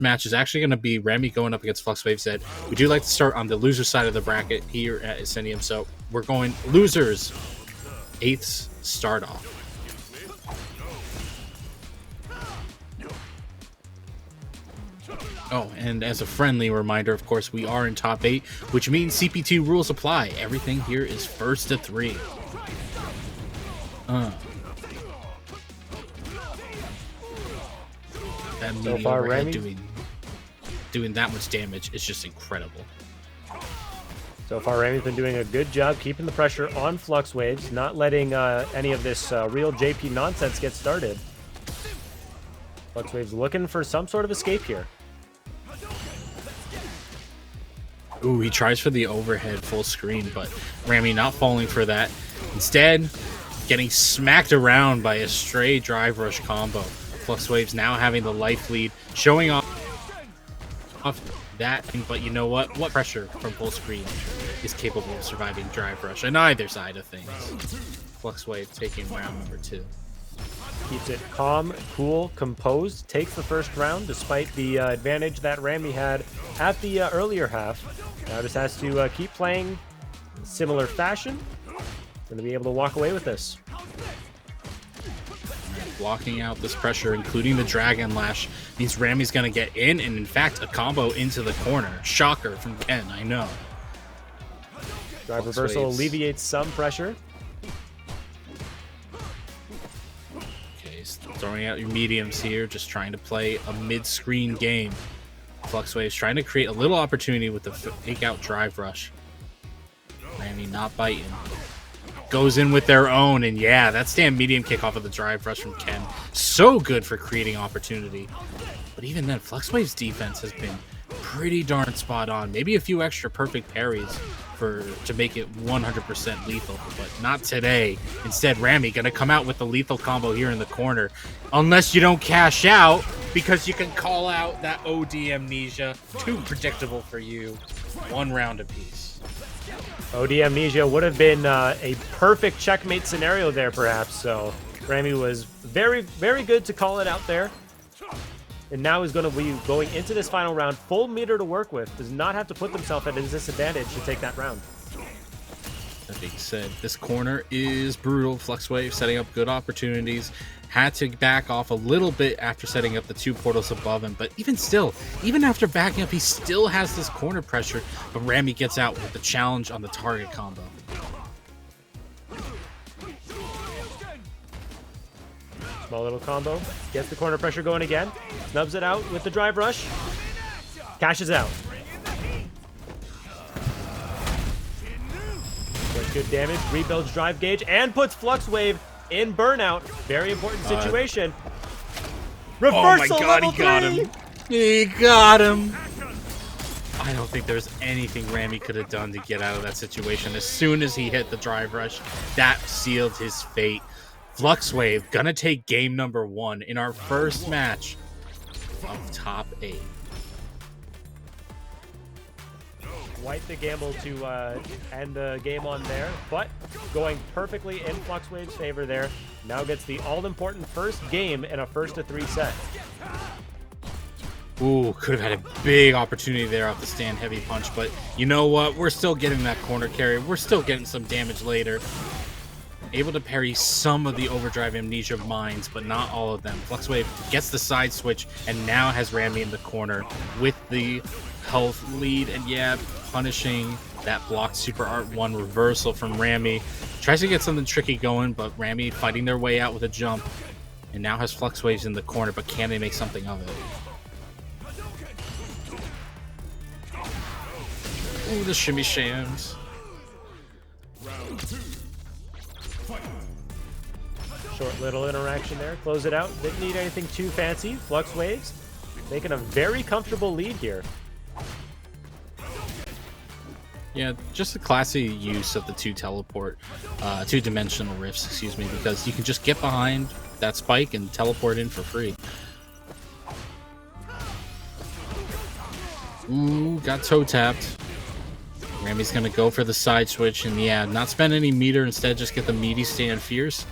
match is actually going to be Remy going up against Fluxwave Zed. We do like to start on the loser side of the bracket here at Ascendium, so we're going losers, 8th start off. Oh, and as a friendly reminder, of course, we are in top 8, which means CP2 rules apply. Everything here is first to 3. That so far, Remy doing that much damage is just incredible. So far, Remy's been doing a good job keeping the pressure on Fluxwaves, not letting any of this real JP nonsense get started. Fluxwaves looking for some sort of escape here. Ooh, he tries for the overhead full screen, but Remy not falling for that. Instead, getting smacked around by a stray drive rush combo. Fluxwaves now having the life lead, showing off that, but you know what? What pressure from full screen is capable of surviving drive rush on either side of things? Fluxwave taking round number 2. Keeps it calm, cool, composed, takes the first round despite the advantage that Remy had at the earlier half. Now just has to keep playing similar fashion. Going to be able to walk away with this. Blocking out this pressure, including the Dragon Lash, means Remy's going to get in, and in fact, a combo into the corner. Shocker from Ken, I know. Drive reversal alleviates some pressure. Okay, throwing out your mediums here, just trying to play a mid-screen game. Fluxwave's trying to create a little opportunity with the fake out drive rush. Remy not biting. Goes in with their own, and yeah, that stand medium kick off of the drive rush from Ken. So good for creating opportunity. But even then, Fluxwave's defense has been pretty darn spot on. Maybe a few extra perfect parries to make it 100% lethal, but not today. Instead, Remy gonna come out with the lethal combo here in the corner. Unless you don't cash out, because you can call out that OD Amnesia. Too predictable for you. 1 round apiece. OD Amnesia would have been a perfect checkmate scenario there, perhaps. So Remy was very, very good to call it out there. And now he's going to be going into this final round, full meter to work with. Does not have to put himself at a disadvantage to take that round. That being said, this corner is brutal. Fluxwave setting up good opportunities. Had to back off a little bit after setting up the 2 portals above him. But even still, even after backing up, he still has this corner pressure. But Remy gets out with the challenge on the target combo. Small little combo. Gets the corner pressure going again. Snubs it out with the drive rush. Cashes out. Does good damage. Rebuilds drive gauge and puts Fluxwave in burnout. Very important situation. Reversal oh my god, level he got 3. him. He got him. I don't think there's anything Remy could have done to get out of that situation. As soon as he hit the drive rush, that sealed his fate. Fluxwave gonna take game number 1 in our first match of top 8. Quite the gamble to end the game on there, but going perfectly in Fluxwave's favor there. Now gets the all-important first game in a 1-to-3 set. Ooh, could have had a big opportunity there off the stand heavy punch, but you know what? We're still getting that corner carry. We're still getting some damage later. Able to parry some of the overdrive amnesia mines, but not all of them. Fluxwave gets the side switch and now has Remy in the corner with the health lead, and yeah, punishing that blocked Super Art 1 reversal from Remy. Tries to get something tricky going, but Remy fighting their way out with a jump, and now has Fluxwaves in the corner, but can they make something of it? Ooh, the shimmy shams. Short little interaction there. Close it out. Didn't need anything too fancy. Fluxwaves making a very comfortable lead here. Yeah, just a classy use of the two-dimensional rifts, excuse me, because you can just get behind that spike and teleport in for free. Ooh, got toe tapped. Remy's gonna go for the side switch and yeah, not spend any meter, instead just get the meaty stand fierce.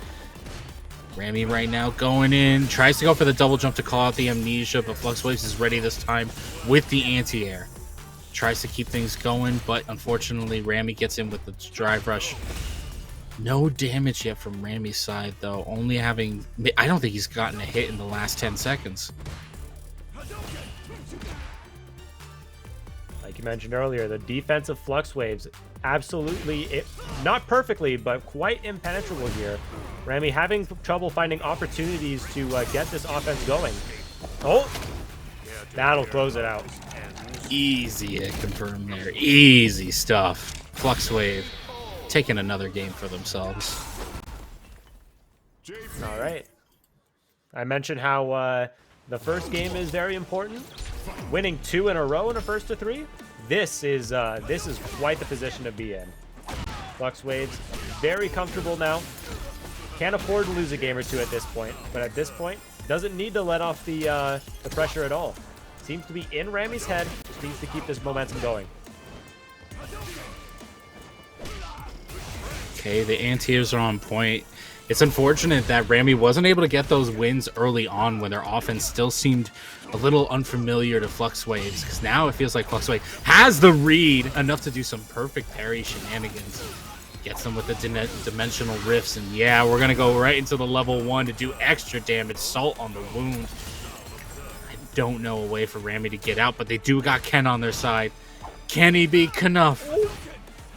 Ramy right now going in, tries to go for the double jump to call out the Amnesia, but Flux Waves is ready this time with the anti-air. Tries to keep things going, but unfortunately Ramy gets in with the drive rush. No damage yet from Ramy's side, though. Only having... I don't think he's gotten a hit in the last 10 seconds. Like you mentioned earlier, the defensive Flux Waves, absolutely, not perfectly, but quite impenetrable here. Ramy having trouble finding opportunities to get this offense going. Oh, that'll close it out. Easy hit confirmed there. Easy stuff. Flux Wave taking another game for themselves. All right. I mentioned how the first game is very important. Winning 2 in a row in a first to 3. This is quite the position to be in. Flux Waves very comfortable now. Can't afford to lose a game or 2 at this point, but at this point doesn't need to let off the pressure at all. Seems to be in Ramy's head. Just needs to keep this momentum going. Okay, the anti-airs are on point. It's unfortunate that Ramy wasn't able to get those wins early on when their offense still seemed a little unfamiliar to Flux Waves, because now it feels like Flux Wave has the read enough to do some perfect parry shenanigans. Gets them with the dimensional rifts, and yeah, we're going to go right into the level 1 to do extra damage. Salt on the wound. I don't know a way for Ramy to get out, but they do got Ken on their side. Can he be Knuff?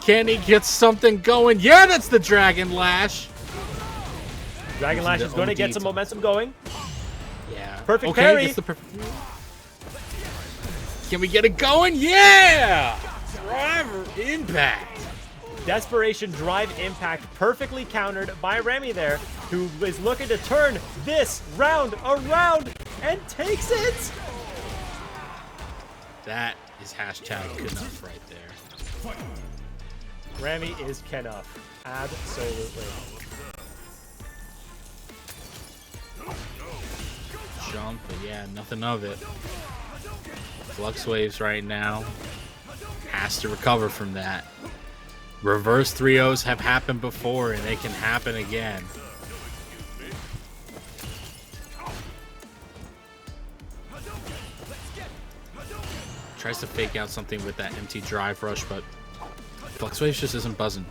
Can he get something going? Yeah, that's the Dragon Lash. Dragon Lash is going to get some momentum going. Yeah. Perfect parry. Gets the Can we get it going? Yeah! Driver impact. Desperation drive impact perfectly countered by Ramy there, who is looking to turn this round around and takes it. That is hashtag Knuff right there. Ramy is Knuff. Absolutely. Jump, but yeah, nothing of it. Flux Waves right now has to recover from that. Reverse 3-0s have happened before, and they can happen again. Tries to fake out something with that empty drive rush, but Flux Waves just isn't buzzing.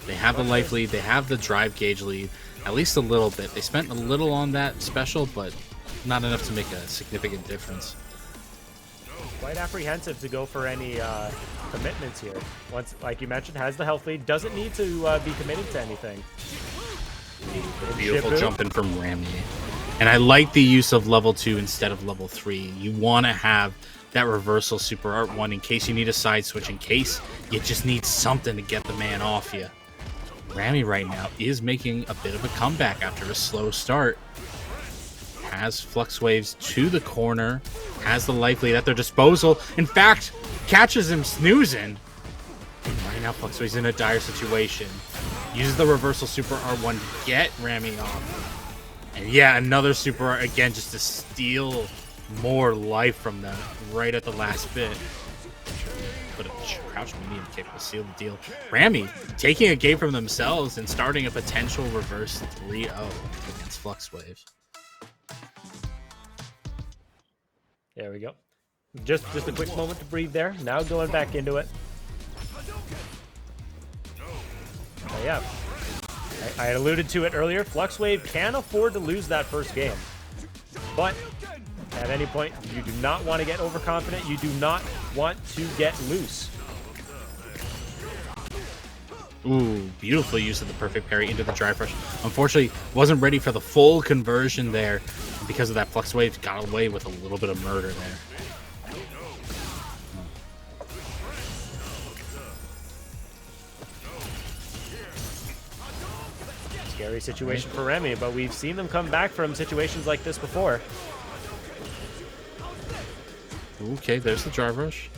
They have the life lead, they have the drive gauge lead, at least a little bit. They spent a little on that special, but not enough to make a significant difference. Quite apprehensive to go for any commitments here. Once, like you mentioned, has the health lead, doesn't need to be committed to anything. Beautiful jumping from Ramy. And I like the use of level 2 instead of level 3. You want to have that reversal super art 1 in case you need a side switch, in case you just need something to get the man off you. Ramy right now is making a bit of a comeback after a slow start. Has Flux Waves to the corner, has the life lead at their disposal. In fact, catches him snoozing. And right now, Flux Waves in a dire situation. Uses the reversal super R1 to get Ramy off. And yeah, another super art again just to steal more life from them right at the last bit. But a crouch medium kick will seal the deal. Ramy taking a game from themselves and starting a potential reverse 3-0 against Flux Waves. There we go. Just a quick moment to breathe there. Now going back into it. Oh, yeah. I had alluded to it earlier. Flux Wave can afford to lose that first game. But at any point, you do not want to get overconfident. You do not want to get loose. Ooh, beautiful use of the perfect parry into the drive rush. Unfortunately, wasn't ready for the full conversion there. Because of that, Flux Wave got away with a little bit of murder there. Scary situation for Remy, but we've seen them come back from situations like this before. Okay, there's the drive rush.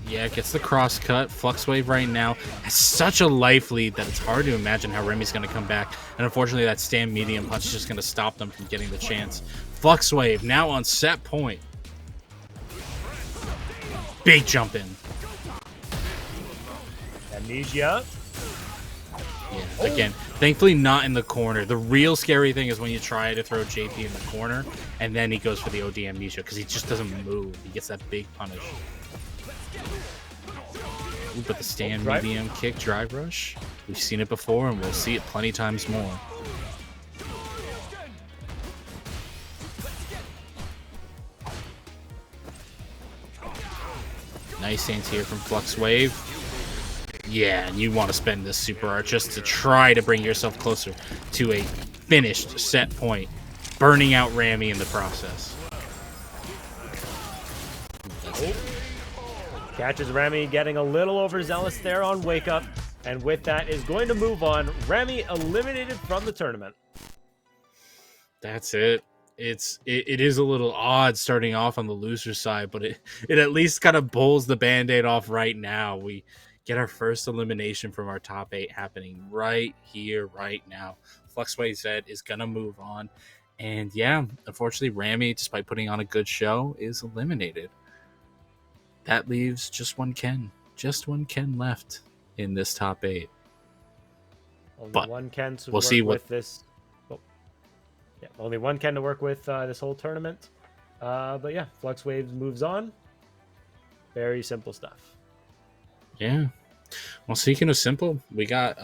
Yeah, gets the cross cut. Flux Wave right now has such a life lead that it's hard to imagine how Remy's going to come back. And unfortunately, that stand medium punch is just going to stop them from getting the chance. Flux Wave now on set point. Big jump in. Amnesia. Yeah, Again, thankfully not in the corner. The real scary thing is when you try to throw JP in the corner, and then he goes for the OD amnesia, because he just doesn't move. He gets that big punish. Ooh, but the stand medium kick drive rush, we've seen it before, and we'll see it plenty times more. Nice anti-air from Flux Wave. Yeah, and you want to spend this super art just to try to bring yourself closer to a finished set point, burning out Rami in the process. Catches Rami getting a little overzealous there on Wake Up, and with that is going to move on. Rami eliminated from the tournament. That's it. It is a little odd starting off on the loser side, but it at least kind of pulls the band-aid off right now. We get our first elimination from our top 8 happening right here, right now. Fluxway said is gonna move on, and yeah, unfortunately, Rami, despite putting on a good show, is eliminated. That leaves just one Ken left in this top 8. Only but one Ken to we'll work see with this. Yeah, only one Ken to work with this whole tournament. But yeah, Flux Waves moves on. Very simple stuff. Yeah. Well, speaking of simple, we got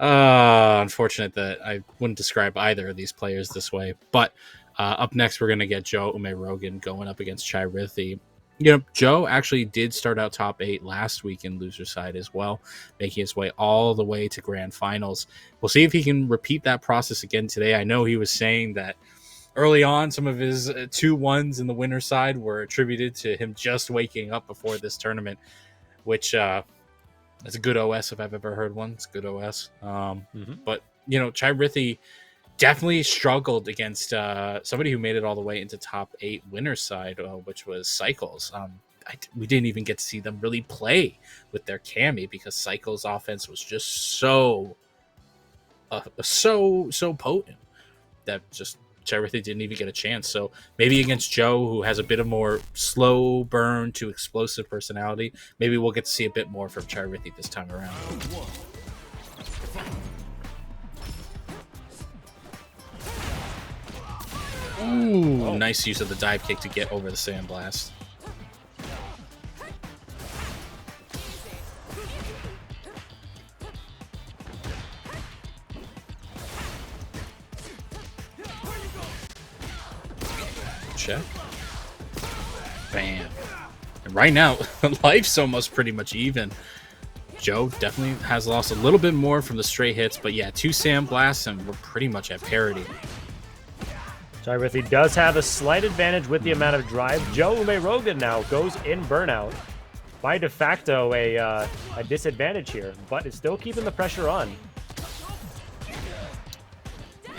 unfortunate that I wouldn't describe either of these players this way. But up next, we're gonna get Joe Ume-Rogan going up against Chai Rithi. You know, Joe actually did start out top 8 last week in loser side as well, making his way all the way to grand finals. We'll see if he can repeat that process again today. I know he was saying that early on, some of his 2-1s in the winner side were attributed to him just waking up before this tournament, which is a good OS if I've ever heard one. It's good OS. But, you know, Chai Rithi definitely struggled against somebody who made it all the way into top 8 winner side, which was Cycles. We didn't even get to see them really play with their Cammy because Cycles' offense was just so potent that just Chai Rithi didn't even get a chance. So maybe against Joe, who has a bit of more slow burn to explosive personality, maybe we'll get to see a bit more from Chai Rithi this time around. Ooh, nice use of the dive kick to get over the sandblast. Check. Bam. And right now, life's almost pretty much even. Joe definitely has lost a little bit more from the straight hits, but yeah, 2 sandblasts and we're pretty much at parity. Chai Rithi does have a slight advantage with the amount of drive. Joe Ume-Rogan now goes in burnout. By de facto, a disadvantage here, but it's still keeping the pressure on.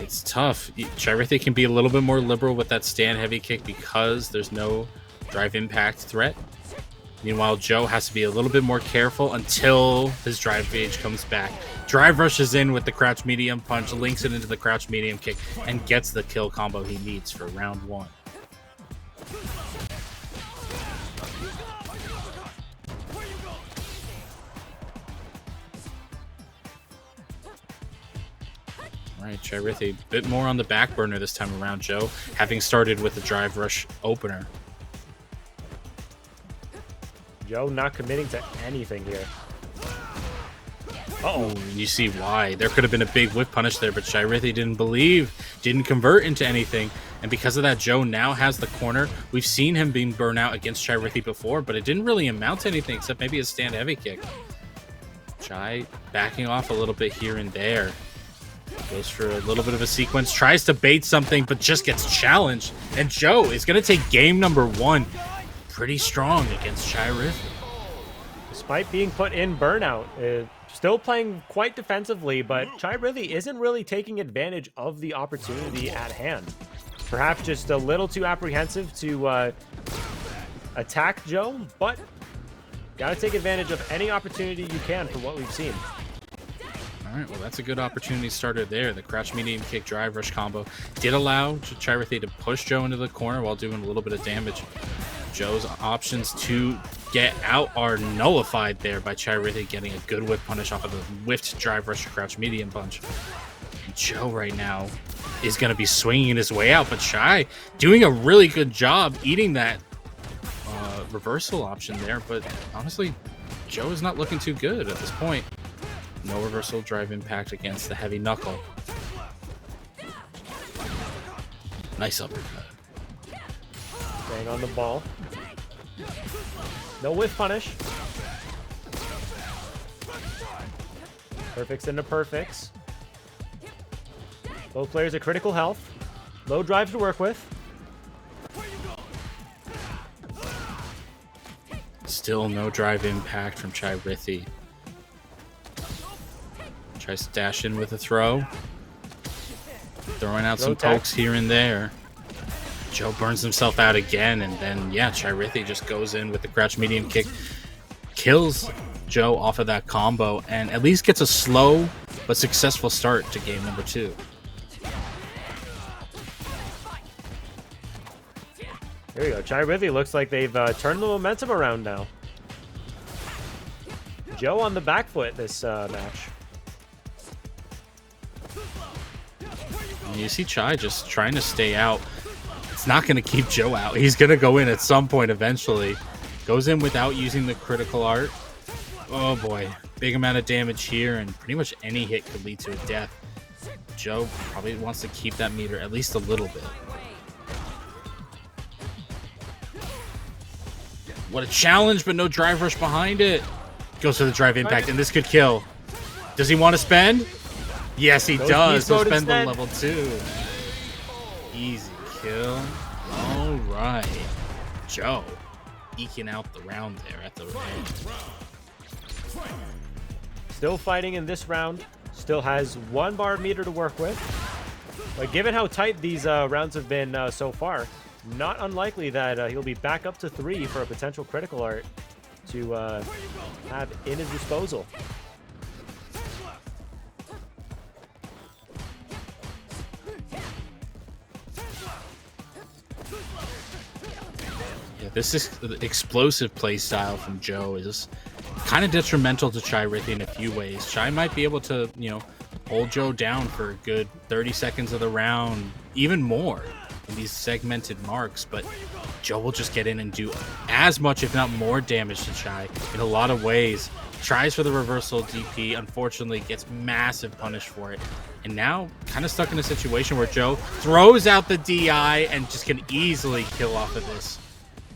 It's tough. Chai Rithi can be a little bit more liberal with that stand heavy kick because there's no drive impact threat. Meanwhile, Joe has to be a little bit more careful until his drive gauge comes back. Drive rushes in with the crouch medium punch, links it into the crouch medium kick, and gets the kill combo he needs for round 1. All right, Chai Rithi, a bit more on the back burner this time around, Joe, having started with the drive rush opener. Joe not committing to anything here. Uh-oh. You see why. There could have been a big whip punish there, but Chai Rithi didn't convert into anything. And because of that, Joe now has the corner. We've seen him being burnt out against Chai Rithi before, but it didn't really amount to anything except maybe a stand heavy kick. Chai backing off a little bit here and there. Goes for a little bit of a sequence, tries to bait something, but just gets challenged. And Joe is going to take game number 1 pretty strong against Chai Rithi. Despite being put in burnout, still playing quite defensively, but Chai Rithi isn't really taking advantage of the opportunity at hand. Perhaps just a little too apprehensive to attack Joe, but gotta take advantage of any opportunity you can from what we've seen. All right, well, that's a good opportunity starter there. The crouch medium kick drive rush combo did allow Chai Rithi to push Joe into the corner while doing a little bit of damage. Joe's options to get out are nullified there by Chirithi getting a good whip punish off of the whiffed drive rush crouch medium punch. And Joe right now is going to be swinging his way out, but Shy doing a really good job eating that reversal option there. But honestly, Joe is not looking too good at this point. No reversal drive impact against the heavy knuckle. Nice uppercut. Staying on the ball. No whiff punish. Perfects into perfects. Both players at critical health. Low drive to work with. Still no drive impact from Chirithi. Tries to dash in with a throw. Throwing out some pokes here and there. Joe burns himself out again, and then, yeah, Chirithi just goes in with the crouch medium kick. Kills Joe off of that combo, and at least gets a slow but successful start to game number 2. There you go. Chirithi looks like they've turned the momentum around now. Joe on the back foot this match. You see Chai just trying to stay out. It's not going to keep Joe out. He's going to go in at some point eventually. Goes in without using the critical art. Oh boy. Big amount of damage here, and pretty much any hit could lead to a death. Joe probably wants to keep that meter at least a little bit. What a challenge, but no drive rush behind it. Goes for the drive impact, and this could kill. Does he want to spend? Yes, he does. He'll spend the level 2. Easy kill. All right. Joe eking out the round there at the end. Still fighting in this round. Still has 1 bar meter to work with. But given how tight these rounds have been so far, not unlikely that he'll be back up to 3 for a potential critical art to have in his disposal. Yeah, this is the explosive play style from Joe is kind of detrimental to Chirithi in a few ways. Chai might be able to, hold Joe down for a good 30 seconds of the round, even more in these segmented marks, but Joe will just get in and do as much, if not more, damage to Chai in a lot of ways. Tries for the reversal DP, unfortunately gets massive punish for it, and now kind of stuck in a situation where Joe throws out the DI and just can easily kill off of this.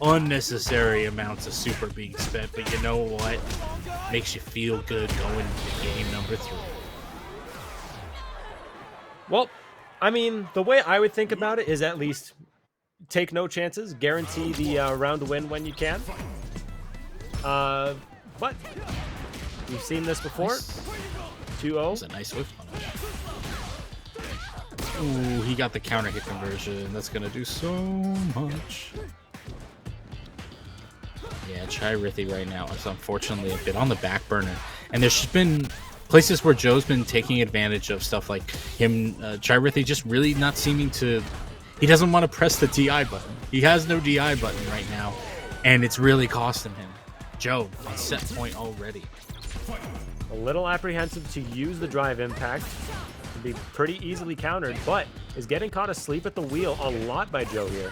Unnecessary amounts of super being spent, but you know what? Makes you feel good going into game number 3. Well, I mean, the way I would think about it is at least take no chances, guarantee the round win when you can. But we've seen this before. 2-0. That's a nice whiff punish. Ooh, he got the counter hit conversion. That's going to do so much. Yeah, Chirithi right now is unfortunately a bit on the back burner. And there's just been places where Joe's been taking advantage of stuff like him, Chirithi just really not seeming to... He doesn't want to press the DI button. He has no DI button right now, and it's really costing him. Joe on set point already. A little apprehensive to use the drive impact. Can be pretty easily countered, but is getting caught asleep at the wheel a lot by Joe here.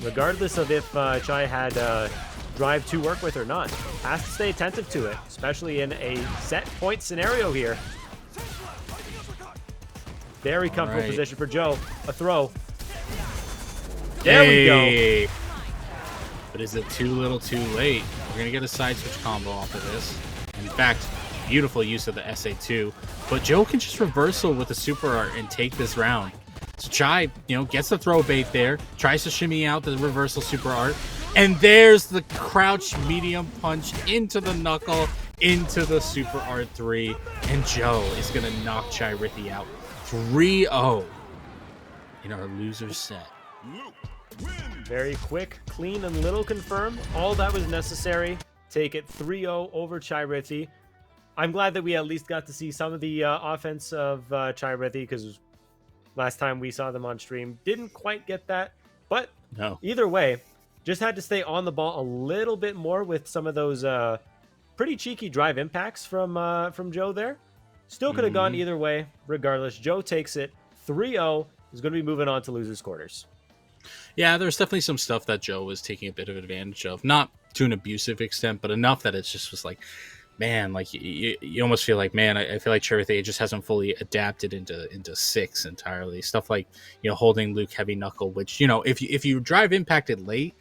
Regardless of if Chai had drive to work with or not, has to stay attentive to it, especially in a set point scenario here. Very comfortable position for Joe. A throw. There we go. But is it too little too late? We're going to get a side switch combo off of this. In fact, beautiful use of the SA2. But Joe can just reversal with the super art and take this round. So Chai, gets the throw bait there, tries to shimmy out the reversal super art, and there's the crouch medium punch into the knuckle, into the super art 3, and Joe is going to knock Chirithi out 3-0 in our loser set. Very quick, clean, and little confirmed. All that was necessary. Take it 3-0 over Chirithi. I'm glad that we at least got to see some of the offense of Chirithi, because last time we saw them on stream, didn't quite get that. But no. Either way, Just had to stay on the ball a little bit more with some of those pretty cheeky drive impacts from Joe there. Still could have gone either way. Regardless, Joe takes it 3-0. Is going to be moving on to losers quarters. Yeah, there's definitely some stuff that Joe was taking a bit of advantage of. Not to an abusive extent, but enough that it just was like, man, like you almost feel like, man, I feel like Chirithy just hasn't fully adapted into 6 entirely. Stuff like, holding Luke heavy knuckle, which, if you drive impacted late,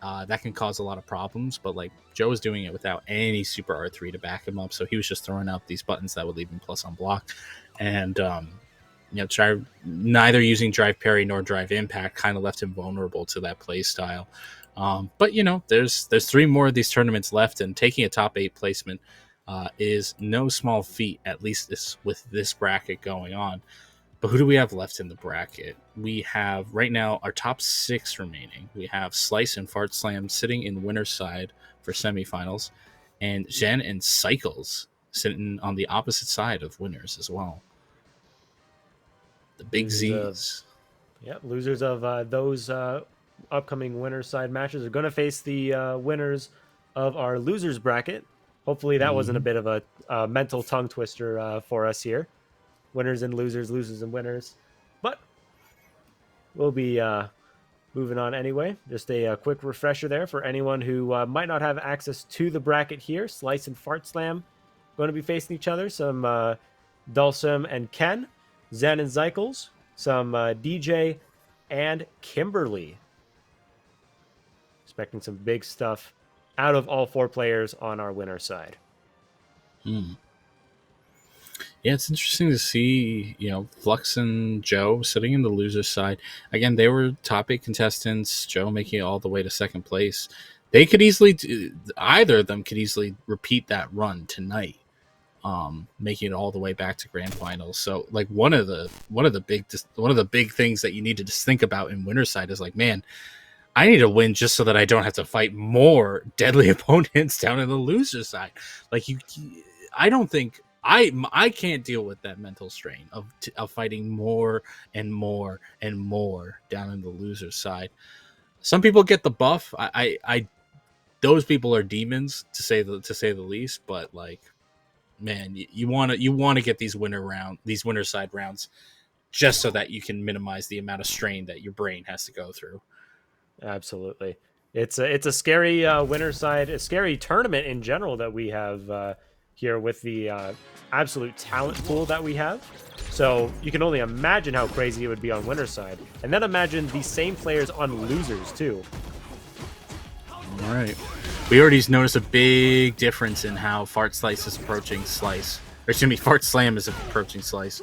that can cause a lot of problems. But like Joe was doing it without any super R3 to back him up, so he was just throwing out these buttons that would leave him plus on block, and neither using drive parry nor drive impact kind of left him vulnerable to that play style. But there's 3 more of these tournaments left, and taking a top 8 placement is no small feat, at least with this bracket going on. But who do we have left in the bracket? We have right now our top 6 remaining. We have Slice and Fart Slam sitting in winner's side for semifinals, and Jen and Cycles sitting on the opposite side of winners as well. The big Z's. Losers of those upcoming winner's side matches are going to face the winners of our losers bracket. Hopefully that wasn't a bit of a mental tongue twister for us here. Winners and losers, losers and winners. But we'll be moving on anyway. Just a quick refresher there for anyone who might not have access to the bracket here. Slice and Fart Slam going to be facing each other. Some Dulcim and Ken. Zen and Zycles. Some DJ and Kimberly. Expecting some big stuff out of all 4 players on our winner side. Yeah, it's interesting to see, Flux and Joe sitting in the loser side. Again, they were top 8 contestants, Joe making it all the way to second place. They could easily, either of them could easily repeat that run tonight, making it all the way back to grand finals. So like one of the big things that you need to just think about in winner's side is like, man, I need to win just so that I don't have to fight more deadly opponents down in the loser side. Like I don't think I can't deal with that mental strain of fighting more and more and more down in the loser side. Some people get the buff. I those people are demons to say the least. But like, man, you want to get these winner side rounds just so that you can minimize the amount of strain that your brain has to go through. Absolutely. It's a scary winner side, a scary tournament in general that we have here with the absolute talent pool that we have. So you can only imagine how crazy it would be on winner's side. And then imagine the same players on losers too. All right. We already noticed a big difference in how Fart Slice is approaching Slice. Or excuse me, Fart Slam is approaching Slice.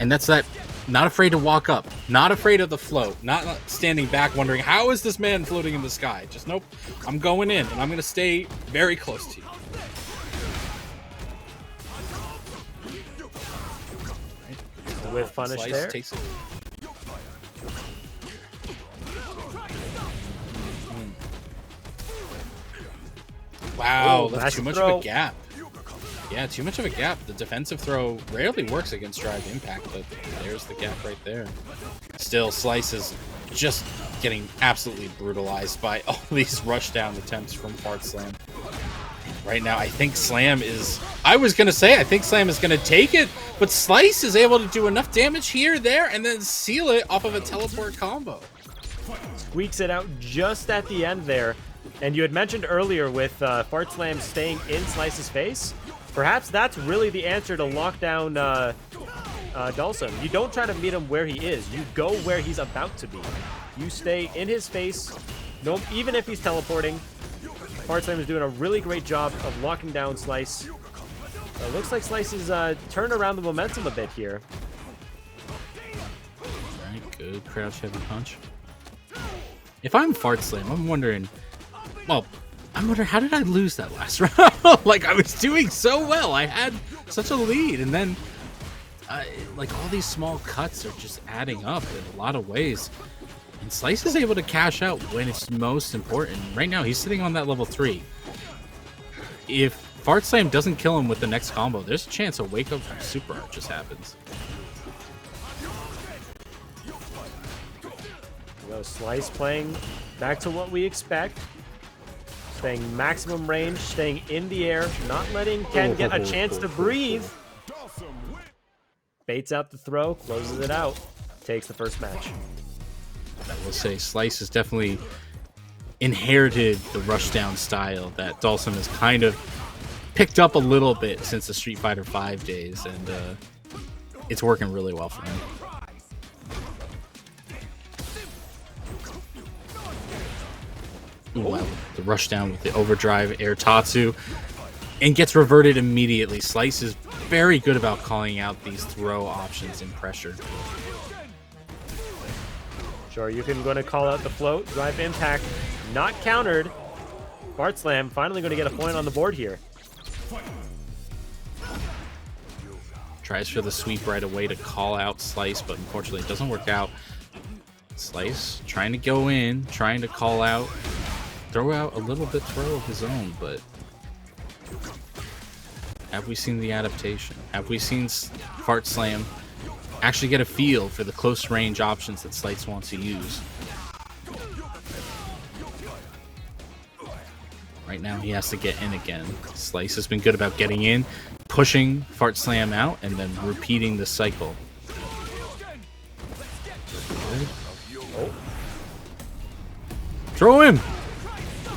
And that's that. Not afraid to walk up. Not afraid of the float. Not standing back wondering, how is this man floating in the sky? Just, nope. I'm going in, and I'm going to stay very close to you. Right. With punish Slice there. Takes it. Wow, that's too much of a gap. Yeah, too much of a gap. The defensive throw rarely works against drive impact, but there's the gap right there. Still, Slice is just getting absolutely brutalized by all these rush down attempts from Fart Slam. Right now, I think Slam is... I think Slam is going to take it, but Slice is able to do enough damage here, there, and then seal it off of a teleport combo. Squeaks it out just at the end there. And you had mentioned earlier with Fart Slam staying in Slice's face. Perhaps that's really the answer to lock down Dulcim. You don't try to meet him where he is. You go where he's about to be. You stay in his face, even if he's teleporting. Fart Slam is doing a really great job of locking down Slice. It looks like Slice is turned around the momentum a bit here. Alright, good crouch heavy punch. If I'm Fart Slam, I'm wondering, how did I lose that last round? Like, I was doing so well. I had such a lead, and then all these small cuts are just adding up in a lot of ways. And Slice is able to cash out when it's most important. Right now, he's sitting on that level 3. If Fart Slam doesn't kill him with the next combo, there's a chance a wake up super art just happens. Well, So Slice playing back to what we expect. Staying maximum range, staying in the air, not letting Ken get a chance to breathe. Baits out the throw, closes it out, takes the first match. I will say Slice has definitely inherited the rushdown style that Dawson has kind of picked up a little bit since the Street Fighter V days, and it's working really well for him. Ooh, wow. The rushdown with the overdrive air Tatsu, and gets reverted immediately. Slice is very good about calling out these throw options in pressure. Sure, you can going to call out the float, drive impact, not countered. Fart Slam finally going to get a point on the board here. Tries for the sweep right away to call out Slice, but unfortunately it doesn't work out. Slice trying to go in, trying to call out, throw out a little bit throw of his own, but have we seen the adaptation? Have we seen Fart Slam actually get a feel for the close range options that Slice wants to use? Right now he has to get in again. Slice has been good about getting in, pushing Fart Slam out, and then repeating the cycle. Oh. Throw him!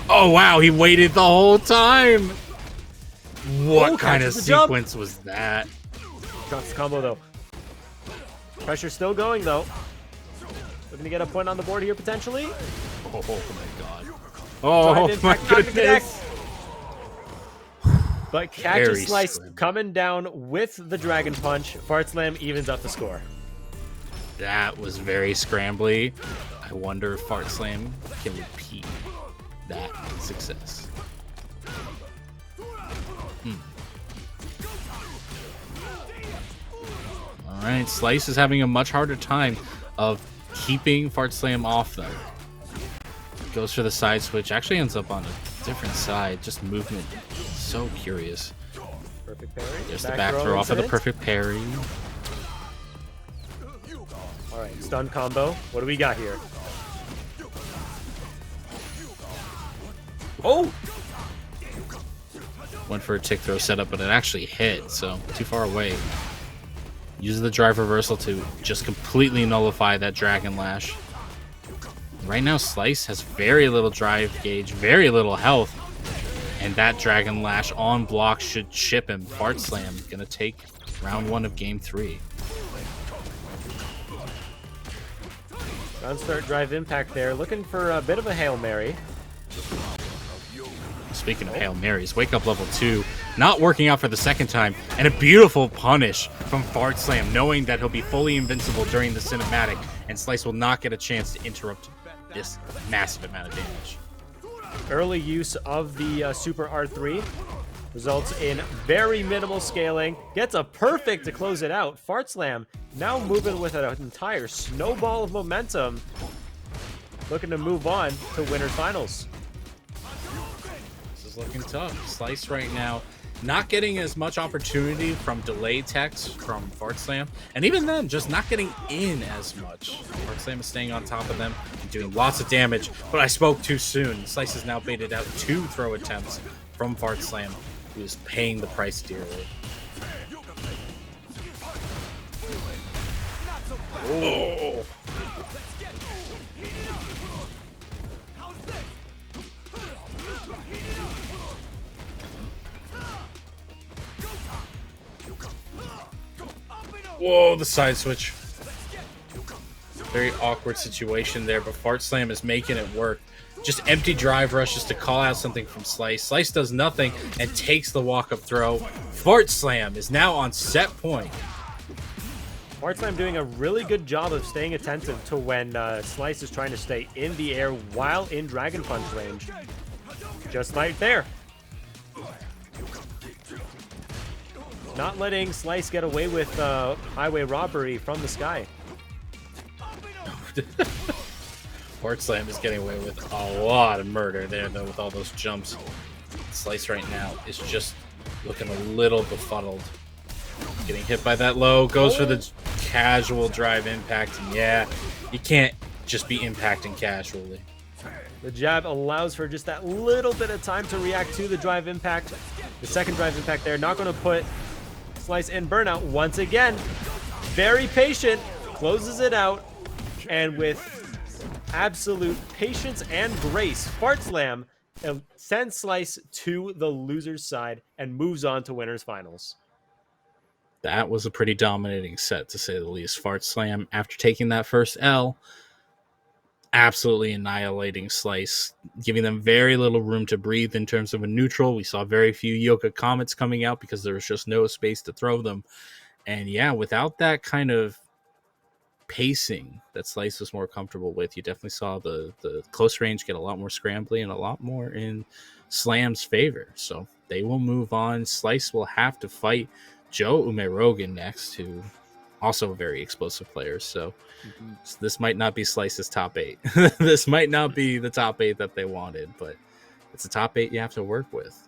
Oh wow, he waited the whole time! What kind of sequence was that? Drops the combo though. Pressure still going though. Looking to get a point on the board here potentially. Oh my god. Oh my goodness. But catches Slice coming down with the Dragon Punch. Fart Slam evens up the score. That was very scrambly. I wonder if Fart Slam can repeat that success. Alright, Slice is having a much harder time of keeping Fart Slam off though. Goes for the side switch, actually ends up on a different side, just movement. So curious. Perfect parry. There's the back throw off of the perfect parry. Alright, stun combo. What do we got here? Oh! Went for a tick throw setup, but it actually hit, so too far away. Uses the drive reversal to just completely nullify that Dragon Lash. Right now, Slice has very little drive gauge, very little health, and that Dragon Lash on block should chip him. Fart Slam gonna take round 1 of game 3. Gun start drive impact there, looking for a bit of a Hail Mary. Speaking of Hail Marys, wake up level 2, not working out for the second time, and a beautiful punish from Fart Slam, knowing that he'll be fully invincible during the cinematic, and Slice will not get a chance to interrupt this massive amount of damage. Early use of the Super R3 results in very minimal scaling, gets a perfect to close it out. Fart Slam now moving with an entire snowball of momentum, looking to move on to Winners Finals. Looking tough. Slice right now not getting as much opportunity from delay techs from Fart Slam, and even then just not getting in as much. Fart Slam is staying on top of them and doing lots of damage, but I spoke too soon. Slice has now baited out 2 throw attempts from Fart Slam, who is paying the price dearly. Oh. Whoa, the side switch. Very awkward situation there, but Fart Slam is making it work. Just empty drive rushes to call out something from Slice. Slice does nothing and takes the walk-up throw. Fart Slam is now on set point. Fart Slam doing a really good job of staying attentive to when Slice is trying to stay in the air while in Dragon Punch range. Just right there. Not letting Slice get away with highway robbery from the sky. Fart Slam is getting away with a lot of murder there, though, with all those jumps. Slice right now is just looking a little befuddled. Getting hit by that low, goes for the casual drive impact. And yeah, you can't just be impacting casually. The jab allows for just that little bit of time to react to the drive impact. The second drive impact there, not going to put Slice in burnout once again. Very patient, closes it out, and with absolute patience and grace, Fart Slam sends Slice to the loser's side and moves on to winners finals. That was a pretty dominating set, to say the least. Fart Slam, after taking that first L, absolutely annihilating Slice, giving them very little room to breathe in terms of a neutral. We saw very few Yoka Comets coming out because there was just no space to throw them. And yeah, without that kind of pacing that Slice was more comfortable with, you definitely saw the close range get a lot more scrambly and a lot more in Slam's favor. So they will move on. Slice will have to fight Joe Umerogan next, who also a very explosive player. So this might not be Slice's top 8. This might not be the top 8 that they wanted, but it's a top 8 you have to work with.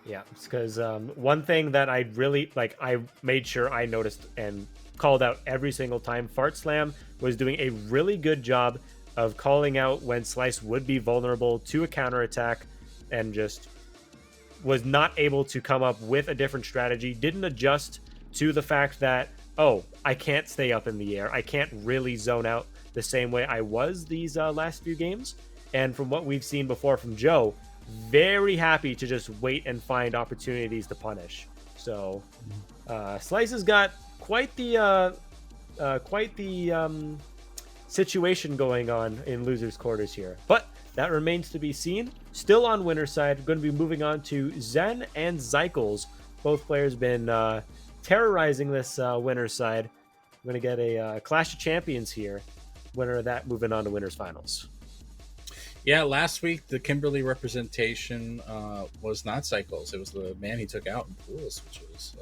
Yeah, because one thing that I really like, I made sure I noticed and called out every single time, Fart Slam was doing a really good job of calling out when Slice would be vulnerable to a counterattack and just was not able to come up with a different strategy, didn't adjust to the fact that, oh, I can't stay up in the air. I can't really zone out the same way I was these last few games. And from what we've seen before from Joe, very happy to just wait and find opportunities to punish. So Slice has got quite the situation going on in losers' quarters here. But that remains to be seen. Still on winner's side, going to be moving on to Zen and Zycles. Both players been terrorizing this winner's side. We're going to get a Clash of Champions here. Winner of that moving on to winners finals. Yeah, last week the Kimberly representation was not Cycles. It was the man he took out in pools, which was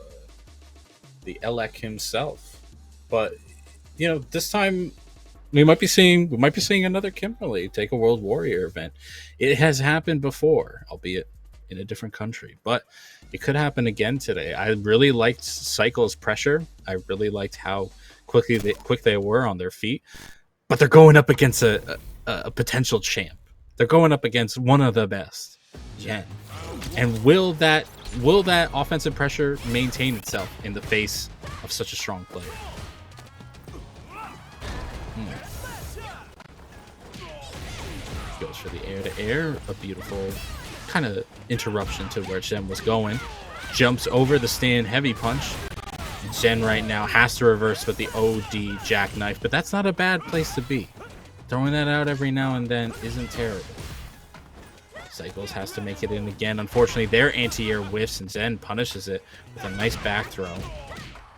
the Elec himself. But you know, this time we might be seeing another Kimberly take a World Warrior event. It has happened before, albeit in a different country, but it could happen again today. I really liked Cycles' pressure. I really liked how quick they were on their feet. But they're going up against a potential champ. They're going up against one of the best, Jen. And will that offensive pressure maintain itself in the face of such a strong player? Goes for the air-to-air, a beautiful kind of interruption to where Jen was going. Jumps over the stand heavy punch. Jen right now has to reverse with the OD jackknife, but that's not a bad place to be. Throwing that out every now and then isn't terrible. Cycles has to make it in again. Unfortunately, their anti-air whiffs and Zen punishes it with a nice back throw.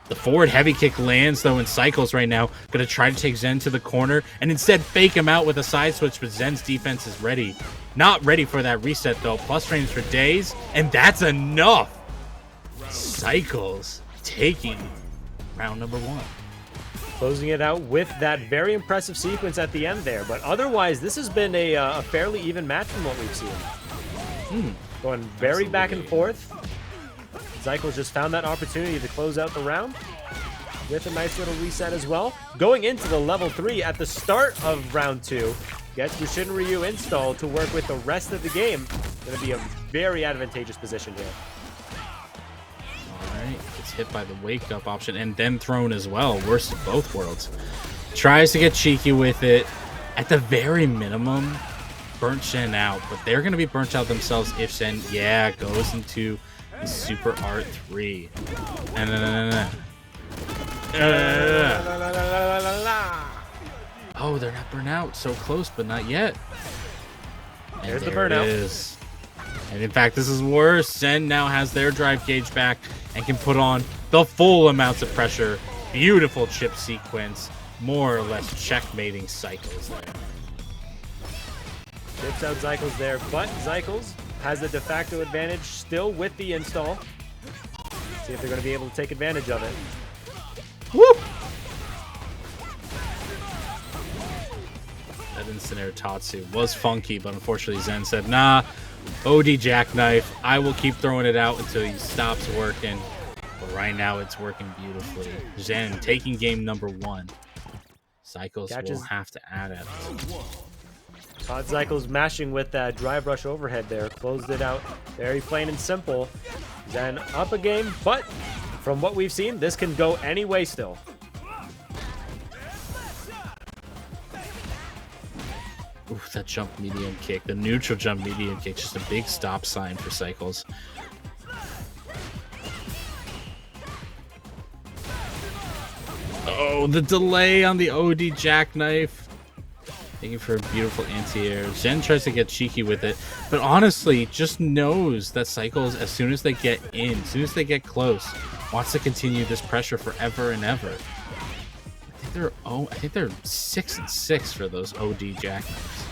The forward heavy kick lands, though, in Cycles right now. Going to try to take Zen to the corner and instead fake him out with a side switch, but Zen's defense is ready. Not ready for that reset, though. Plus frames for days, and that's enough. Cycles taking round number 1. Closing it out with that very impressive sequence at the end there. But otherwise, this has been a fairly even match from what we've seen. Going very back and forth. Zycles just found that opportunity to close out the round with a nice little reset as well. Going into the level 3 at the start of round 2. Gets Bushin Ryu installed to work with the rest of the game. Going to be a very advantageous position here. Alright, gets hit by the wake up option and then thrown as well. Worst of both worlds. Tries to get cheeky with it. At the very minimum, burnt Shen out. But they're going to be burnt out themselves if Shen, goes into the Super R3. Oh, they're not burnt out. So close, but not yet. And there's the burnout. It is. And in fact, this is worse. Zen now has their drive gauge back and can put on the full amounts of pressure. Beautiful chip sequence. More or less checkmating Cycles there. Chips out Zycles there, but Zycles has the de facto advantage still with the install. See if they're going to be able to take advantage of it. Whoop! That instant air Tatsu was funky, but unfortunately Zen said, nah, OD jackknife. I will keep throwing it out until he stops working. But right now it's working beautifully. Zen taking game number 1. Cycles will Catches. have to add it. Todd Cycles mashing with that drive rush overhead there. Closed it out. Very plain and simple. Zen up a game, but from what we've seen, this can go any way still. Oof, that jump medium kick. The neutral jump medium kick. Just a big stop sign for Cycles. Oh, the delay on the OD jackknife. Thank you for a beautiful anti-air. Zen tries to get cheeky with it, but honestly, just knows that Cycles, as soon as they get in, as soon as they get close, wants to continue this pressure forever and ever. I think they're 6-6 for those OD jackknives.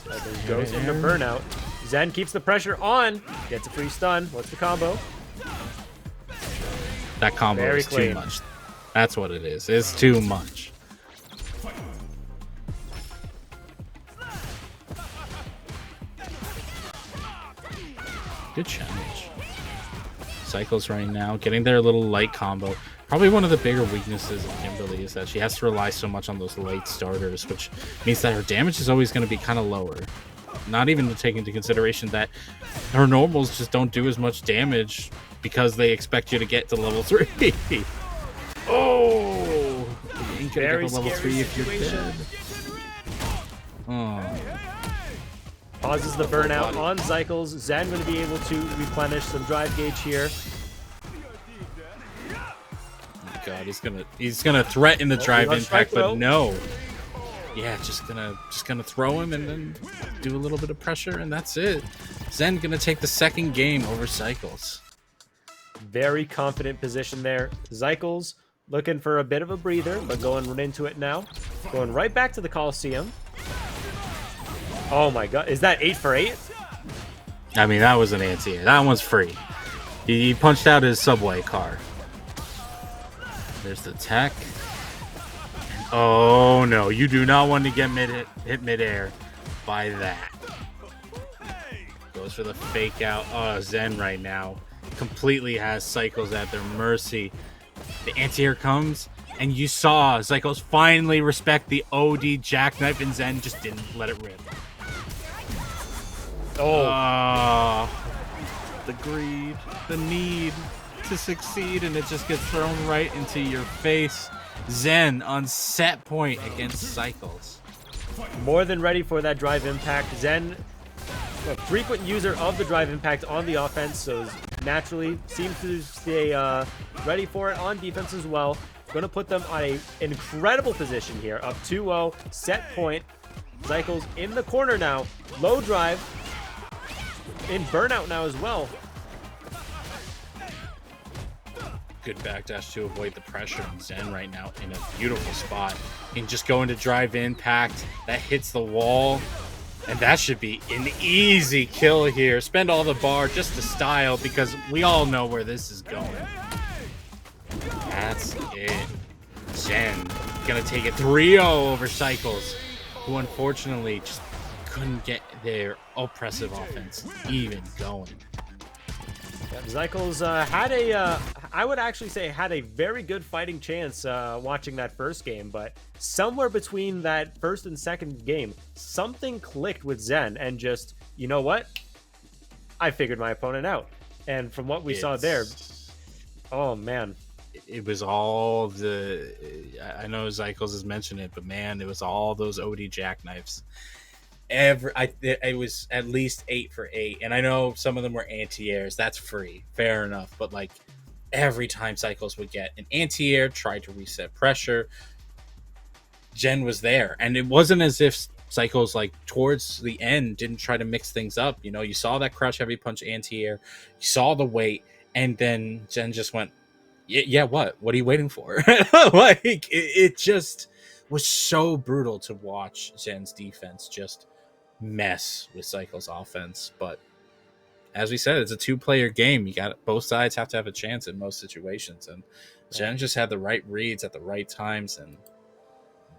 Cycles goes into burnout. Zen keeps the pressure on. Gets a free stun. What's the combo? That combo Very is clean. too much. That's what it is. It's too much. Good challenge. Cycles right now, getting their little light combo. Probably one of the bigger weaknesses of Kimberly is that she has to rely so much on those late starters, which means that her damage is always going to be kind of lower. Not even to take into consideration that her normals just don't do as much damage because they expect you to get to level 3. Oh! You ain't gonna Very get to level 3 if you're situation. dead. Oh. Pauses the burnout on Cycles. Zen going to be able to replenish some drive gauge here. My God, he's gonna threaten the drive rush impact, strike throw. but no. Yeah, just gonna throw him and then do a little bit of pressure, and that's it. Zen gonna take the second game over Cycles. Very confident position there. Cycles looking for a bit of a breather, but going right into it now. Going right back to the Coliseum. Oh my God, is that 8 for 8? I mean, that was an anti-air. That one's free. He punched out his subway car. There's the tech. And, oh no, you do not want to get hit midair by that. Goes for the fake out. Oh, Zen right now completely has Cycles at their mercy. The anti-air comes, and you saw Cycles finally respect the OD jackknife, and Zen just didn't let it rip. Oh, the greed, the need to succeed, and it just gets thrown right into your face. Zen on set point against Cycles. More than ready for that drive impact. Zen, a frequent user of the drive impact on the offense, so naturally seems to stay ready for it on defense as well. Going to put them on an incredible position here. Up 2-0, set point. Cycles in the corner now. Low drive. In burnout now as well. Good backdash to avoid the pressure. And Zen right now in a beautiful spot. And just going to drive impact. That hits the wall. And that should be an easy kill here. Spend all the bar just to style because we all know where this is going. That's it. Zen gonna take it 3-0 over Cycles, who unfortunately just couldn't get their oppressive offense even going. Yeah, Cycles had a, I would actually say had a very good fighting chance watching that first game, but somewhere between that first and second game, something clicked with Zen and just, you know what? I figured my opponent out. And from what we saw there, oh man. It was all the, I know Cycles has mentioned it, but man, it was all those OD jackknives. It was at least 8 for 8, and I know some of them were anti-airs. That's free, fair enough. But like every time Cycles would get an anti-air, tried to reset pressure, Jen was there, and it wasn't as if Cycles like towards the end didn't try to mix things up. You know, you saw that crush heavy punch anti-air, you saw the weight, and then Jen just went, yeah, what are you waiting for? Like it just was so brutal to watch Zen's defense just mess with Cycle's offense. But as we said, it's a 2-player game. You got both sides have to have a chance in most situations, and Jen just had the right reads at the right times and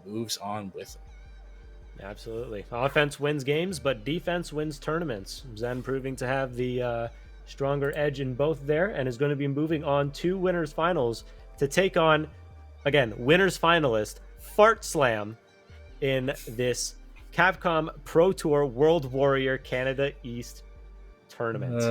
moves on with it. Absolutely. Offense wins games, but defense wins tournaments. Zen proving to have the stronger edge in both there, and is going to be moving on to winners finals to take on, again, winners finalist, Fart Slam in this Capcom Pro Tour World Warrior Canada East tournament.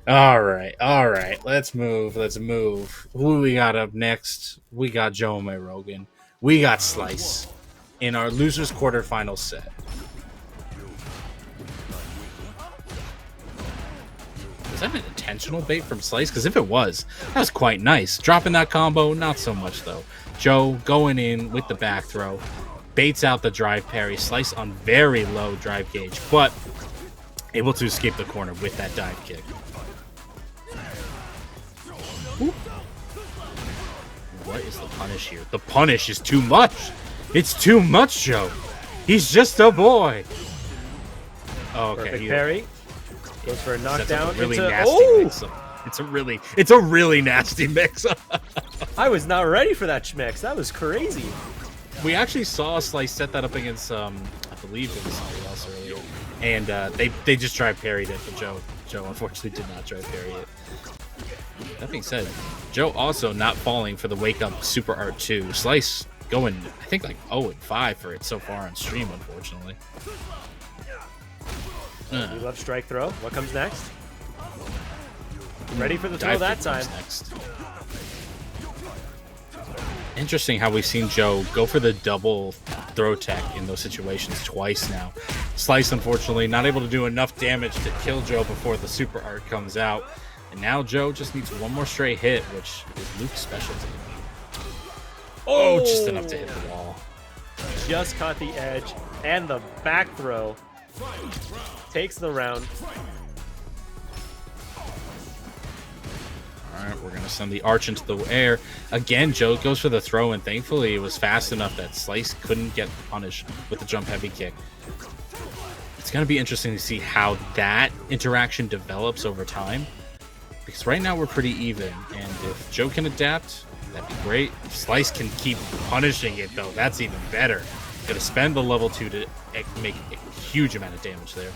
All right. Let's move. Who we got up next? We got Joe Rogan. We got Slice in our losers quarterfinal set. Was that an intentional bait from Slice? Because if it was, that was quite nice. Dropping that combo, not so much though. Joe going in with the back throw, baits out the drive parry. Slice on very low drive gauge, but able to escape the corner with that dive kick. Ooh. What is the punish here? The punish is too much. It's too much, Joe. He's just a boy. Oh, okay. Perfect parry. Goes for a knockdown. Really nasty mix. It's a really nasty mix. I was not ready for that schmix. That was crazy. We actually saw Slice set that up against I believe it was somebody else earlier, and they just drive parried it, but Joe unfortunately did not drive parry it. That being said, Joe also not falling for the wake up super art 2. Slice going, I think, like 0-5 for it so far on stream, unfortunately. We love strike throw. What comes next? Ready for the throw that time. Next. Interesting how we've seen Joe go for the double throw tech in those situations twice now. Slice, unfortunately, not able to do enough damage to kill Joe before the super art comes out. And now Joe just needs one more straight hit, which is Luke's specialty. Oh, just enough to hit the wall. Just caught the edge, and the back throw takes the round. All right, we're going to send the arch into the air. Again, Joe goes for the throw, and thankfully it was fast enough that Slice couldn't get punished with the jump heavy kick. It's going to be interesting to see how that interaction develops over time. Because right now we're pretty even, and if Joe can adapt, that'd be great. If Slice can keep punishing it, though, that's even better. Gonna spend the level 2 to make a huge amount of damage there.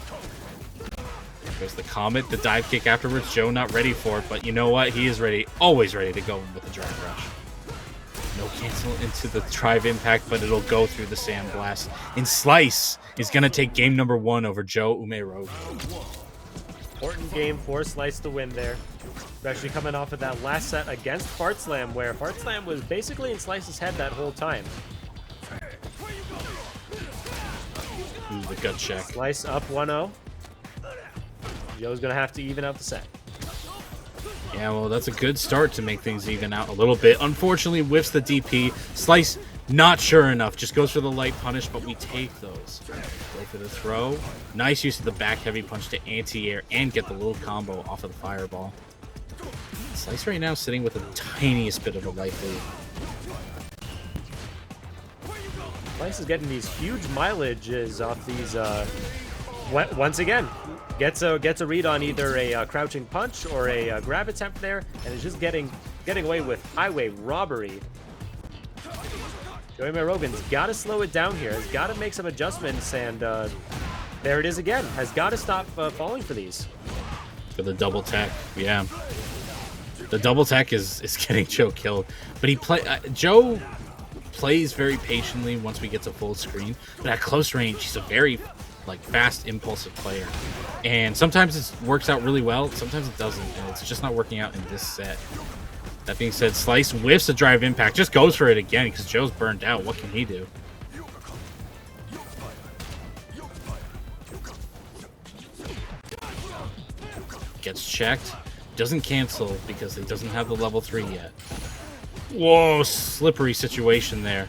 There's the Comet, the dive kick afterwards. Joe not ready for it, but you know what? He is ready, always ready to go in with the drive rush. No cancel into the drive impact, but it'll go through the sand blast. And Slice is gonna take game number 1 over Joe Rogan. Important game for Slice to win there. Especially coming off of that last set against Fart Slam, where Fart Slam was basically in Slice's head that whole time. Ooh, the gut check. Slice up 1-0. Joe's going to have to even out the set. Yeah, well, that's a good start to make things even out a little bit. Unfortunately, whiffs the DP. Slice, not sure enough. Just goes for the light punish, but we take those. Go for the throw. Nice use of the back heavy punch to anti-air and get the little combo off of the fireball. Slice right now sitting with the tiniest bit of a life lead. Slice is getting these huge mileages off these. Once again, gets a read on either a crouching punch or a grab attempt there, and is just getting away with highway robbery. Joey Rogan's got to slow it down here. Has got to make some adjustments, and there it is again. Has got to stop falling for these. For the double tech, yeah. The double tech is getting Joe killed, but Joe plays very patiently once we get to full screen. But at close range, he's a very fast, impulsive player, and sometimes it works out really well, sometimes it doesn't, and it's just not working out in this set. That being said, Slice whiffs a drive impact, just goes for it again because Joe's burned out. What can he do? Gets checked. Doesn't cancel because he doesn't have the level 3 yet. Whoa, slippery situation there.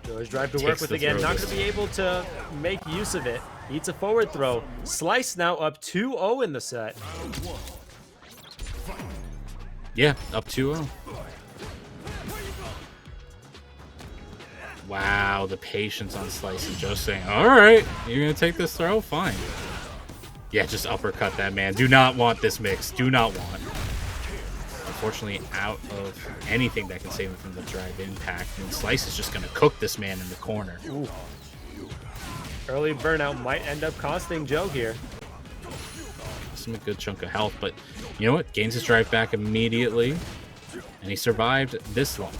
Joe's drive to work with again. Not going to be able to make use of it. Needs a forward throw. Slice now up 2-0 in the set. Yeah, up 2-0. Wow, the patience on Slice and Joe saying, all right, you're going to take this throw? Fine. Yeah, just uppercut that man. Do not want this mix. Do not want. Unfortunately, out of anything that can save him from the drive impact. And Slice is just going to cook this man in the corner. Ooh. Early burnout might end up costing Joe here. him a good chunk of health, but you know what? Gains his drive back immediately, and he survived this long.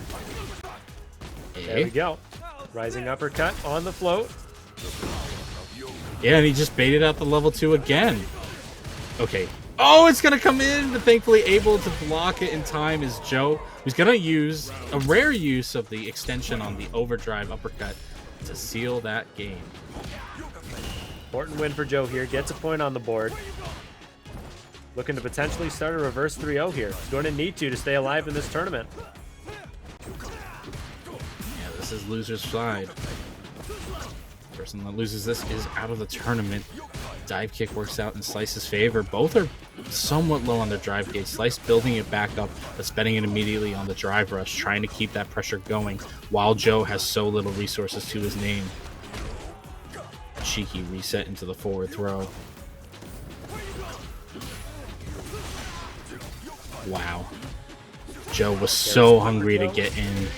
There we go. Rising uppercut on the float. Yeah, and he just baited out the level 2 again. Okay. Oh, it's going to come in, but thankfully able to block it in time is Joe, who's going to use a rare use of the extension on the overdrive uppercut to seal that game. Important win for Joe here. Gets a point on the board. Looking to potentially start a reverse 3-0 here. He's going to need to stay alive in this tournament. Yeah, this is loser's side. Person that loses this is out of the tournament. Dive kick works out in Slice's favor. Both are somewhat low on their drive gauge. Slice building it back up, but spending it immediately on the drive rush, trying to keep that pressure going while Joe has so little resources to his name. Cheeky reset into the forward throw. Wow. Joe was so hungry to get in.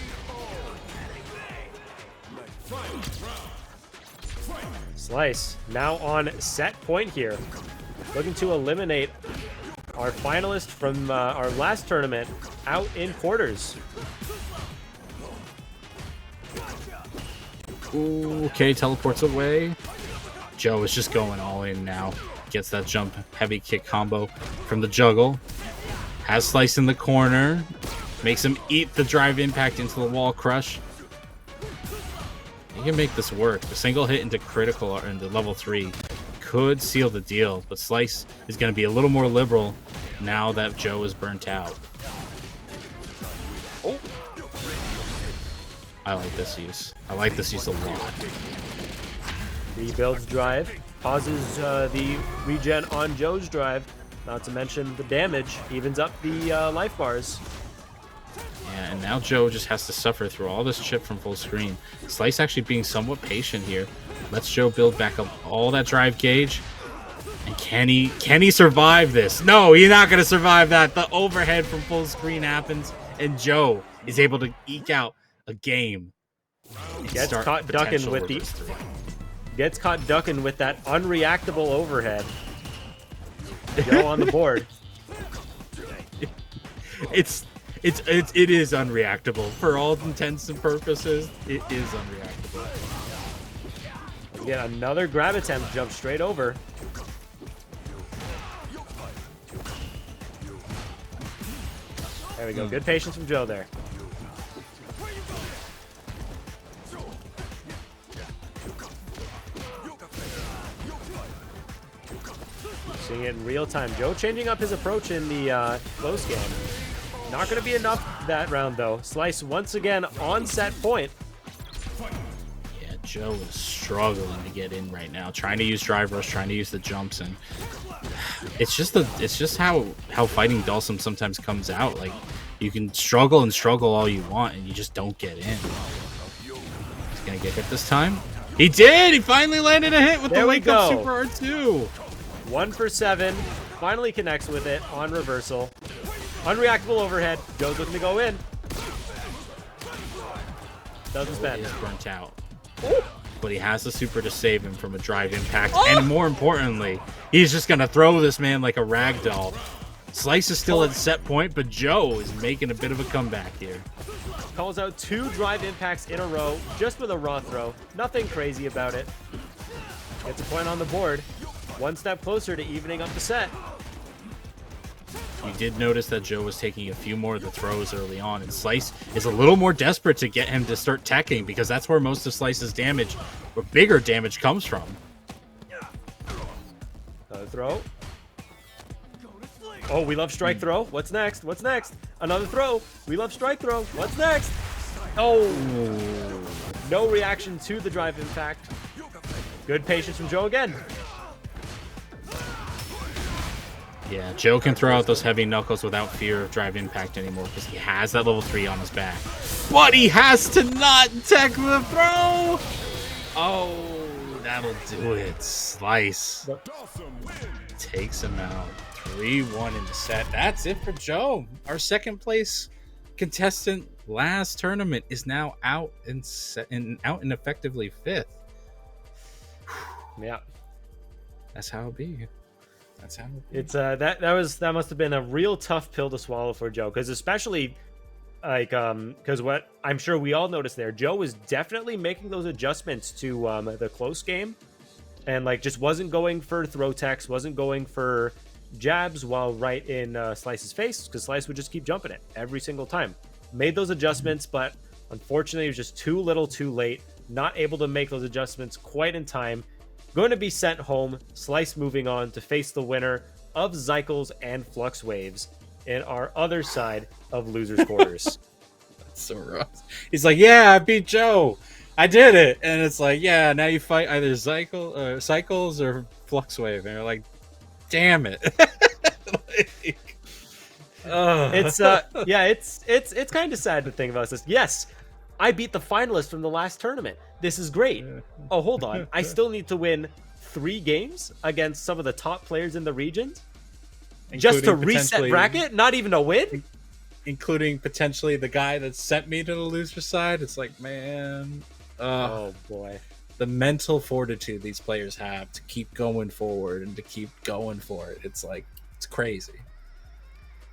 Slice now on set point here. Looking to eliminate our finalist from our last tournament out in quarters. Ooh, okay, teleports away. Joe is just going all in now. Gets that jump heavy kick combo from the juggle. Has Slice in the corner. Makes him eat the drive impact into the wall crush. He can make this work. The single hit into critical or into level 3 could seal the deal, but Slice is going to be a little more liberal now that Joe is burnt out. Oh. I like this use. I like this use a lot. Rebuilds drive. Pauses the regen on Joe's drive. Not to mention the damage. Evens up the life bars. Yeah, and now Joe just has to suffer through all this chip from full screen. Slice actually being somewhat patient here. Lets Joe build back up all that drive gauge. And can he survive this? No, he's not going to survive that. The overhead from full screen happens, and Joe is able to eke out a game. Gets caught ducking with that unreactable overhead. Joe on the board. It is unreactable for all intents and purposes. It is unreactable. Get another grab attempt, jump straight over. There we go. Good patience from Joe there. Seeing it in real time. Joe changing up his approach in the close game. Not going to be enough that round, though. Slice once again on set point. Yeah, Joe is struggling to get in right now. Trying to use drive rush, trying to use the jumps, and it's just how fighting Dhalsim sometimes comes out. Like, you can struggle and struggle all you want, and you just don't get in. He's going to get hit this time. He did! He finally landed a hit with the Wake Up Super R2. 1 for 7. Finally connects with it on reversal. Unreactable overhead. Joe's looking to go in. Doesn't spend. He's burnt out. Ooh. But he has the super to save him from a drive impact. And more importantly, he's just going to throw this man like a rag doll. Slice is still at set point, but Joe is making a bit of a comeback here. Calls out 2 drive impacts in a row, just with a raw throw. Nothing crazy about it. Gets a point on the board. One step closer to evening up the set. You did notice that Joe was taking a few more of the throws early on, and Slice is a little more desperate to get him to start teching because that's where most of Slice's damage, or bigger damage, comes from. Another throw. Oh, we love strike throw. What's next? What's next? Another throw. We love strike throw. What's next? Oh. No reaction to the drive impact. Good patience from Joe again. Yeah, Joe can throw out those heavy knuckles without fear of drive impact anymore because he has that level 3 on his back. But he has to not tech the throw! Oh, that'll do it. Slice takes him out. 3-1 in the set. That's it for Joe. Our second place contestant last tournament is now out and effectively 5th. Yeah. That's how it be. That's how it It's that must have been a real tough pill to swallow for Joe, because especially like because what I'm sure we all noticed there, Joe was definitely making those adjustments to the close game, and like just wasn't going for throw techs, wasn't going for jabs while right in Slice's face, because Slice would just keep jumping it every single time. Made those adjustments, but unfortunately it was just too little too late, not able to make those adjustments quite in time. Going to be sent home. Slice moving on to face the winner of Zycles and Flux Waves in our other side of losers quarters. That's so rough. He's like, yeah, I beat Joe. I did it. And it's like, yeah, now you fight either Cycles or Flux Wave. And you're like, damn it. Like, It's it's kind of sad to think about this. Yes, I beat the finalist from the last tournament. This is great. Oh, hold on. I still need to win 3 games against some of the top players in the region just to reset bracket, not even a win, including potentially the guy that sent me to the loser side. It's like, man, oh boy, the mental fortitude these players have to keep going forward and to keep going for it. It's like, it's crazy.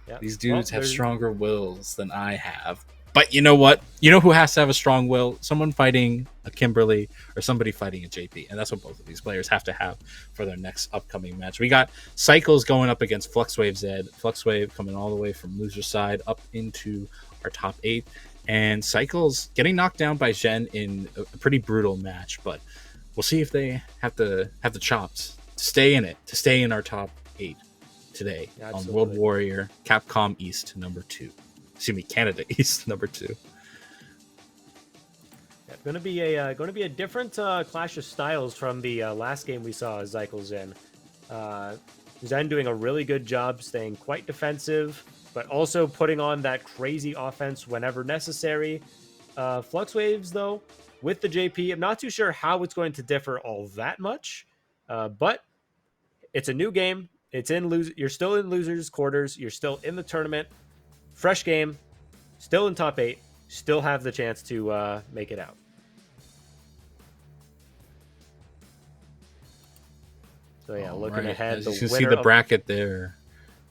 Yep. These dudes have stronger wills than I have. But you know what? You know who has to have a strong will? Someone fighting a Kimberly or somebody fighting a JP. And that's what both of these players have to have for their next upcoming match. We got Cycles going up against Fluxwave Zed. Fluxwave coming all the way from loser side up into our top 8. And Cycles getting knocked down by Zhen in a pretty brutal match. But we'll see if they have the chops to stay in it, to stay in our top 8 today. Absolutely. On World Warrior Capcom East number 2. Excuse me, Canada East number 2. Yeah, going to be a different clash of styles from the last game we saw Zycles in. Zen doing a really good job staying quite defensive, but also putting on that crazy offense whenever necessary. Flux Waves, though, with the JP, I'm not too sure how it's going to differ all that much, but it's a new game. It's in You're still in losers quarters. You're still in the tournament. Fresh game, still in top 8, still have the chance to make it out. So yeah, looking ahead, as you can see the bracket there.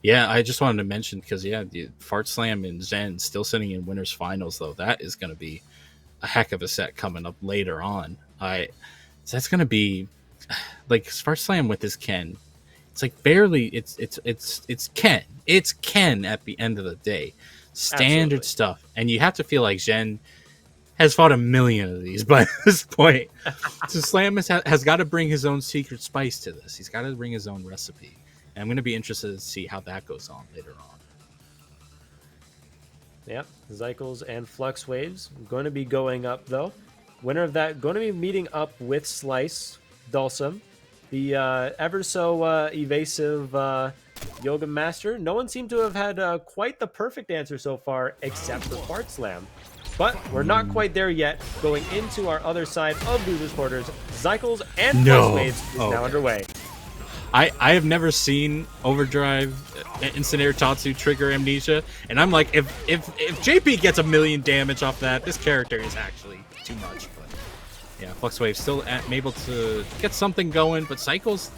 Yeah, I just wanted to mention because the Fart Slam and Zen still sitting in winners finals though. That is going to be a heck of a set coming up later on. That's going to be like Fart Slam with his Ken. It's like barely. It's Ken. It's Ken at the end of the day. Standard stuff, and you have to feel like Zhen has fought a million of these by this point. So Slam has got to bring his own secret spice to this. He's got to bring his own recipe, and I'm going to be interested to see how that goes on later on. Yep, Zycles and Flux Waves going to be going up though. Winner of that going to be meeting up with Slice Dulcim. The ever so evasive Yoga Master. No one seemed to have had quite the perfect answer so far, except for Fart Slam. But we're not quite there yet. Going into our other side of losers quarters, Zycles and Flux Waves is now underway. I have never seen Overdrive, Instant Air Tatsu trigger Amnesia, and I'm like, if JP gets a million damage off that, this character is actually too much. Yeah, Flux Wave still able to get something going, but Cycle's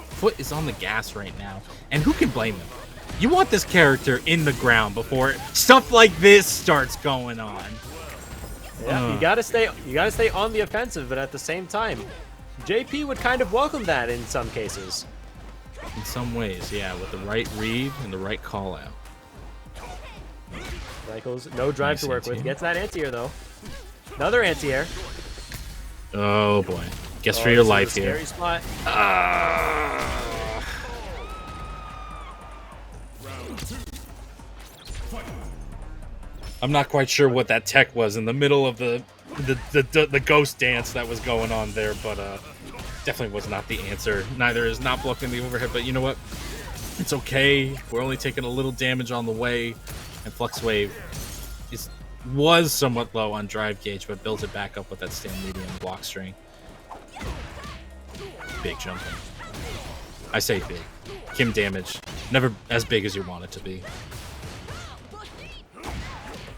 foot is on the gas right now. And who can blame him? You want this character in the ground before stuff like this starts going on. Yeah, you gotta stay on the offensive, but at the same time, JP would kind of welcome that in some cases. In some ways, yeah, with the right read and the right call out. Cycles, no drive to work with. Gets that anti-air though. Another anti-air. Oh boy. Guess for your life here. Scary spot. I'm not quite sure what that tech was in the middle of the ghost dance that was going on there, but definitely was not the answer. Neither is not blocking the overhead, but you know what? It's okay. We're only taking a little damage on the way, and Flux Wave was somewhat low on drive gauge, but built it back up with that stand medium block string. Big jumping. I say big. Kim damage. Never as big as you want it to be.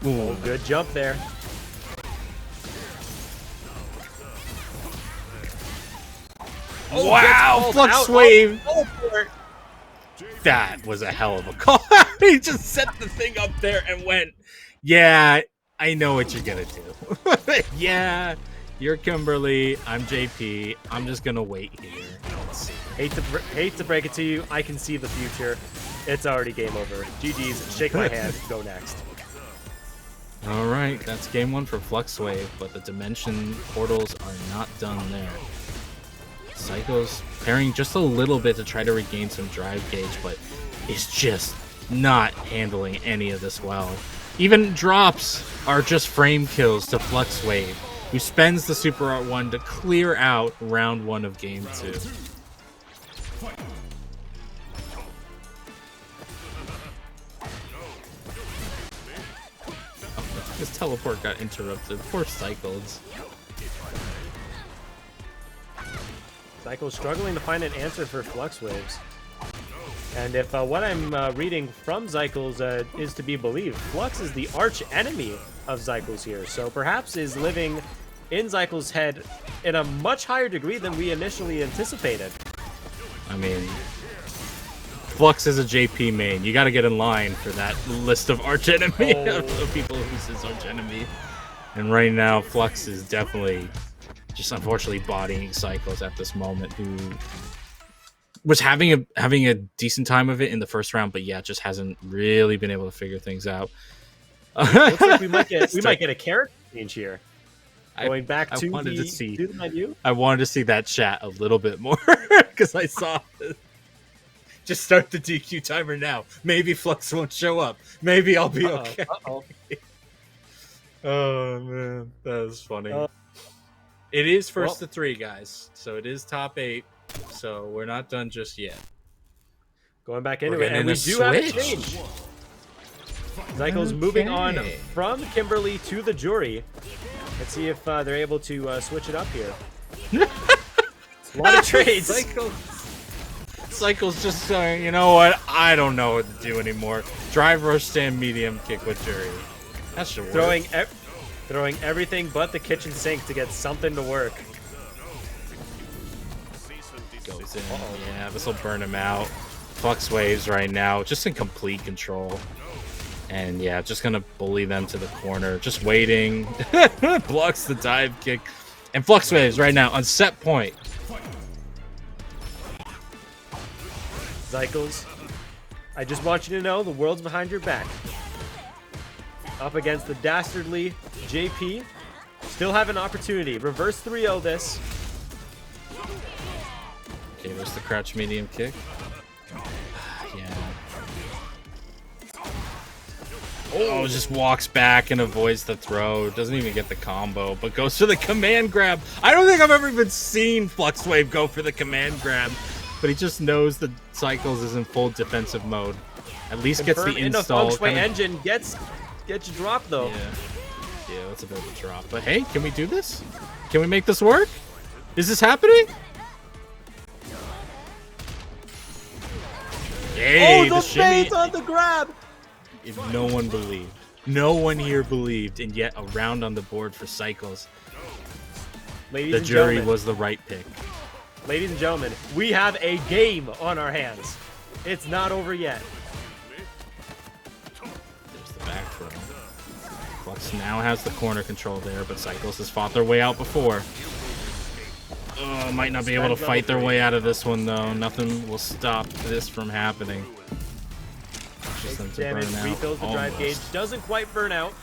Ooh, good jump there. Wow! Flux Wave! That was a hell of a call. He just set the thing up there and went, yeah, I know what you're going to do. Yeah, you're Kimberly. I'm JP. I'm just going to wait here. Let's see. Hate to break it to you. I can see the future. It's already game over. GG's. Shake my hand. Go next. All right, that's game 1 for Fluxwave, but the dimension portals are not done there. Psycho's pairing just a little bit to try to regain some drive gauge, but is just not handling any of this well. Even drops are just frame kills to Fluxwave, who spends the Super Art 1 to clear out round 1 of game 2. His teleport got interrupted. Poor Cycles. Cycle's struggling to find an answer for Flux Waves. And if what I'm reading from Zycles is to be believed, Flux is the arch enemy of Zycles here, so perhaps is living in Zycles' head in a much higher degree than we initially anticipated. I mean, Flux is a JP main. You got to get in line for that list of arch enemy of people who's his arch enemy. And right now, Flux is definitely just unfortunately bodying Cycles at this moment, who was having a decent time of it in the first round, but yeah, just hasn't really been able to figure things out. Looks like we might get a character change here. Going back to the menu. I wanted to see that chat a little bit more because I saw it. Just start the DQ timer now. Maybe Flux won't show up. Maybe I'll be okay. Oh man, that was funny. It is first to 3, guys. So it is top 8. So we're not done just yet. Going back into it, and we do have a change. Zycle's moving on from Kimberly to the jury. Let's see if they're able to switch it up here. A lot of trades. Cycle's just saying, you know what? I don't know what to do anymore. Drive, rush, stand, medium, kick with jury. That should work. Throwing everything but the kitchen sink to get something to work. Goes in. Yeah, this will burn him out. Flux Waves right now, just in complete control. And yeah, just gonna bully them to the corner. Just waiting. Blocks the dive kick. And Flux Waves right now on set point. Zycles, I just want you to know the world's behind your back. Up against the dastardly JP. Still have an opportunity. Reverse 3-0 this. Okay, there's the crouch medium kick. Yeah. Oh, just walks back and avoids the throw. Doesn't even get the combo, but goes for the command grab. I don't think I've ever even seen Flux Wave go for the command grab, but he just knows the Cycles is in full defensive mode. At least gets the install. The engine gets you dropped though. Yeah, that's a bit of a drop. But hey, can we do this? Can we make this work? Is this happening? Hey, the fade on the grab! If no one believed. No one here believed, and yet a round on the board for Cycles. The jury was the right pick. Ladies and gentlemen, we have a game on our hands. It's not over yet. There's the back throw. Flux now has the corner control there, but Cycles has fought their way out before. Might not be able to fight their way out of this one, though. Nothing will stop this from happening. Takes damage, refills the drive gauge, doesn't quite burn out.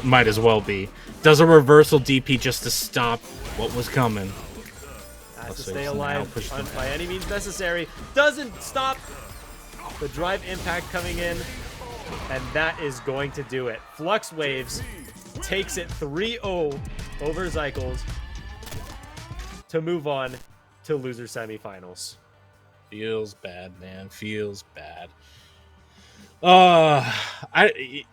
Might as well be. Does a reversal DP just to stop what was coming. Has to stay alive by any means necessary. Doesn't stop the drive impact coming in. And that is going to do it. Flux Waves takes it 3-0 over Zycles to move on to loser semifinals. Feels bad, man. Feels bad.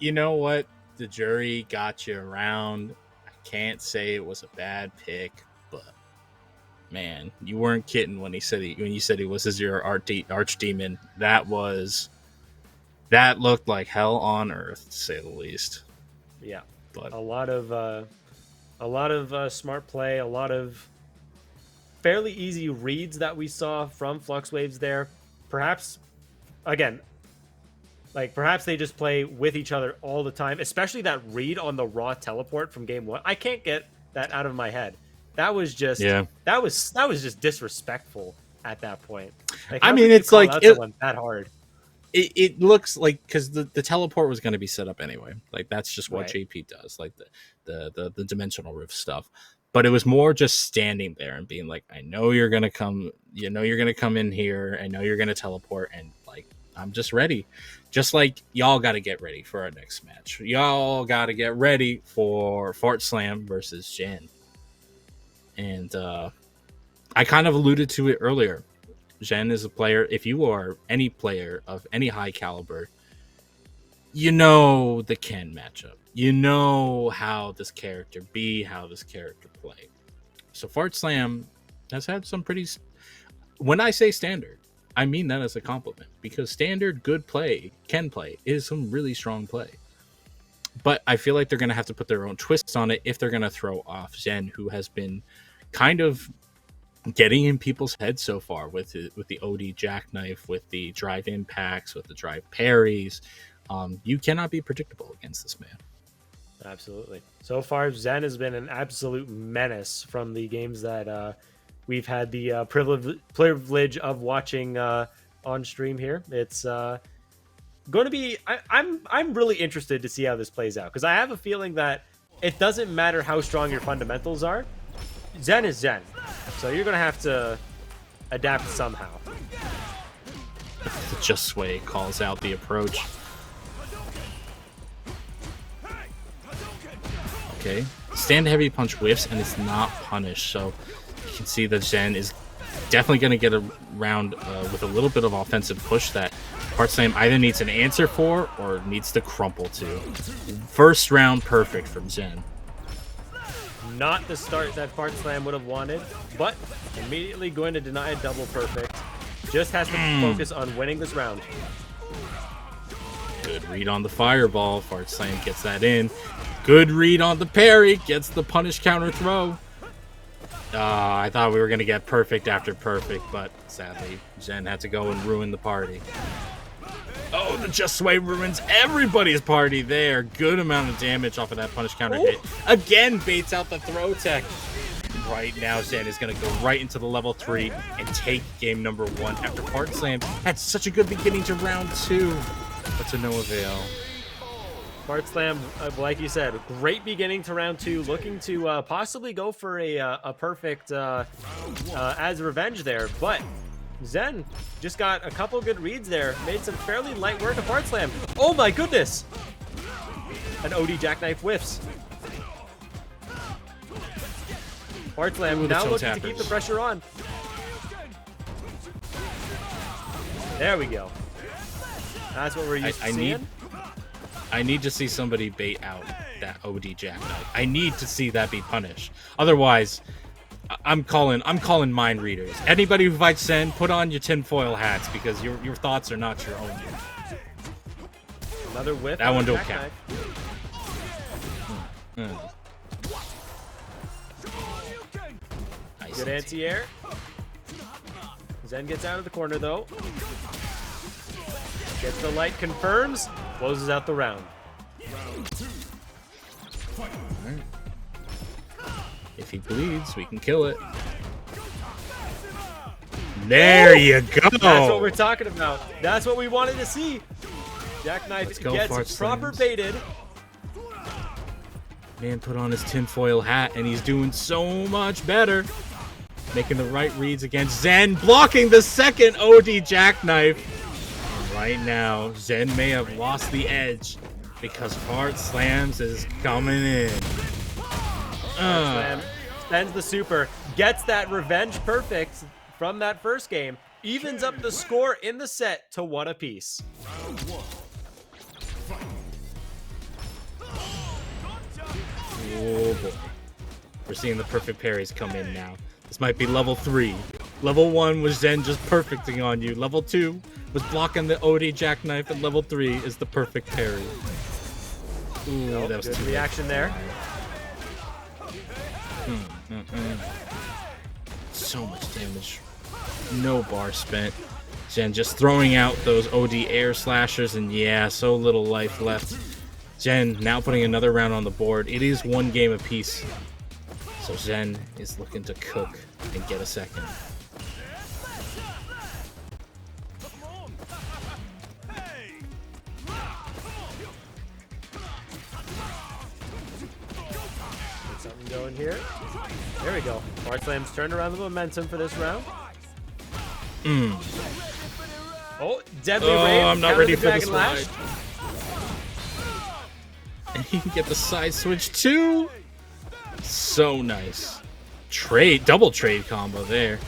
You know what? The jury got you around. I can't say it was a bad pick, but man, you weren't kidding when you said he was your archdemon. That looked like hell on earth, to say the least. Yeah, but a lot of smart play, a lot of fairly easy reads that we saw from Flux Waves there. Perhaps, again, like perhaps they just play with each other all the time, especially that read on the raw teleport from game 1. I can't get that out of my head. That was just that was just disrespectful at that point. Like, I mean, it's like someone that hard. It looks like, because the teleport was going to be set up anyway. Like, that's just what JP does, like the dimensional rift stuff. But it was more just standing there and being like, I know you're gonna come, you're gonna come in here. I know you're gonna teleport, and like, I'm just ready. Just like y'all got to get ready for our next match. Y'all got to get ready for Fart Slam versus Jen. And I kind of alluded to it earlier. Jen is a player. If you are any player of any high caliber, you know the Ken matchup. You know how this character be, how this character play. So Fart Slam has had some pretty... When I say standard, I mean that as a compliment. Because standard good play, Ken play, is some really strong play. But I feel like they're going to have to put their own twists on it if they're going to throw off Zen, who has been kind of getting in people's heads so far with the OD jackknife, with the drive impacts, with the drive parries. You cannot be predictable against this man. Absolutely. So far, Zen has been an absolute menace from the games that we've had the privilege of watching on stream here. It's going to be... I'm really interested to see how this plays out, because I have a feeling that it doesn't matter how strong your fundamentals are. Zen is Zen. So you're going to have to adapt somehow. The Just Sway calls out the approach. Okay. Stand heavy punch whiffs and it's not punished. So you can see that Zen is definitely going to get around with a little bit of offensive push that Fart Slam either needs an answer for or needs to crumple to. First round perfect from Zen. Not the start that Fart Slam would have wanted, but immediately going to deny a double perfect. Just has to focus on winning this round. Good read on the fireball. Fart Slam gets that in. Good read on the parry. Gets the punish counter throw. I thought we were going to get perfect after perfect, but sadly, Zen had to go and ruin the party. Oh, the Just Sway ruins everybody's party there. Good amount of damage off of that punish counter hit. Again, baits out the throw tech. Right now, Zen is going to go right into the level 3 and take game number 1 after Fart Slam had such a good beginning to round 2, but to no avail. Fart Slam, like you said, great beginning to round 2, looking to possibly go for a perfect as revenge there, but Zen just got a couple good reads there, made some fairly light work of Fart Slam. Oh my goodness! An OD jackknife whiffs. Fart Slam now looking to keep the pressure on. There we go. That's what we're used to seeing. I need to see somebody bait out that OD jackknife. I need to see that be punished. Otherwise, I'm calling mind readers. Anybody who fights Zen, put on your tinfoil hats, because your thoughts are not your own. Another whiff. That one don't count. Nice. Good anti-air. Zen gets out of the corner though. Gets the light, confirms, closes out the round. Right. If he bleeds, we can kill it. There you go. That's what we're talking about. That's what we wanted to see. Jackknife gets proper baited. Man put on his tinfoil hat, and he's doing so much better. Making the right reads against Zen, blocking the second OD jackknife. And right now, Zen may have lost the edge because Fart Slams is coming in. Slam spends the super, gets that revenge perfect from that first game, evens up the score in the set to 1 apiece. Oh boy. We're seeing the perfect parries come in now. This might be level 3. Level 1 was Zen just perfecting on you. Level 2 was blocking the OD jackknife, and level 3 is the perfect parry. Ooh, that was good reaction there. So so much damage. No bar spent. Jen just throwing out those OD air slashers, and yeah, so little life left. Jen now putting another round on the board. It is 1 game apiece. So Jen is looking to cook and get a second. Get something going here. There we go. Fart Slam's turned around the momentum for this round. Oh, deadly rave. I'm not ready for this Dragon slide. And he can get the side switch too. So nice. Double trade combo there.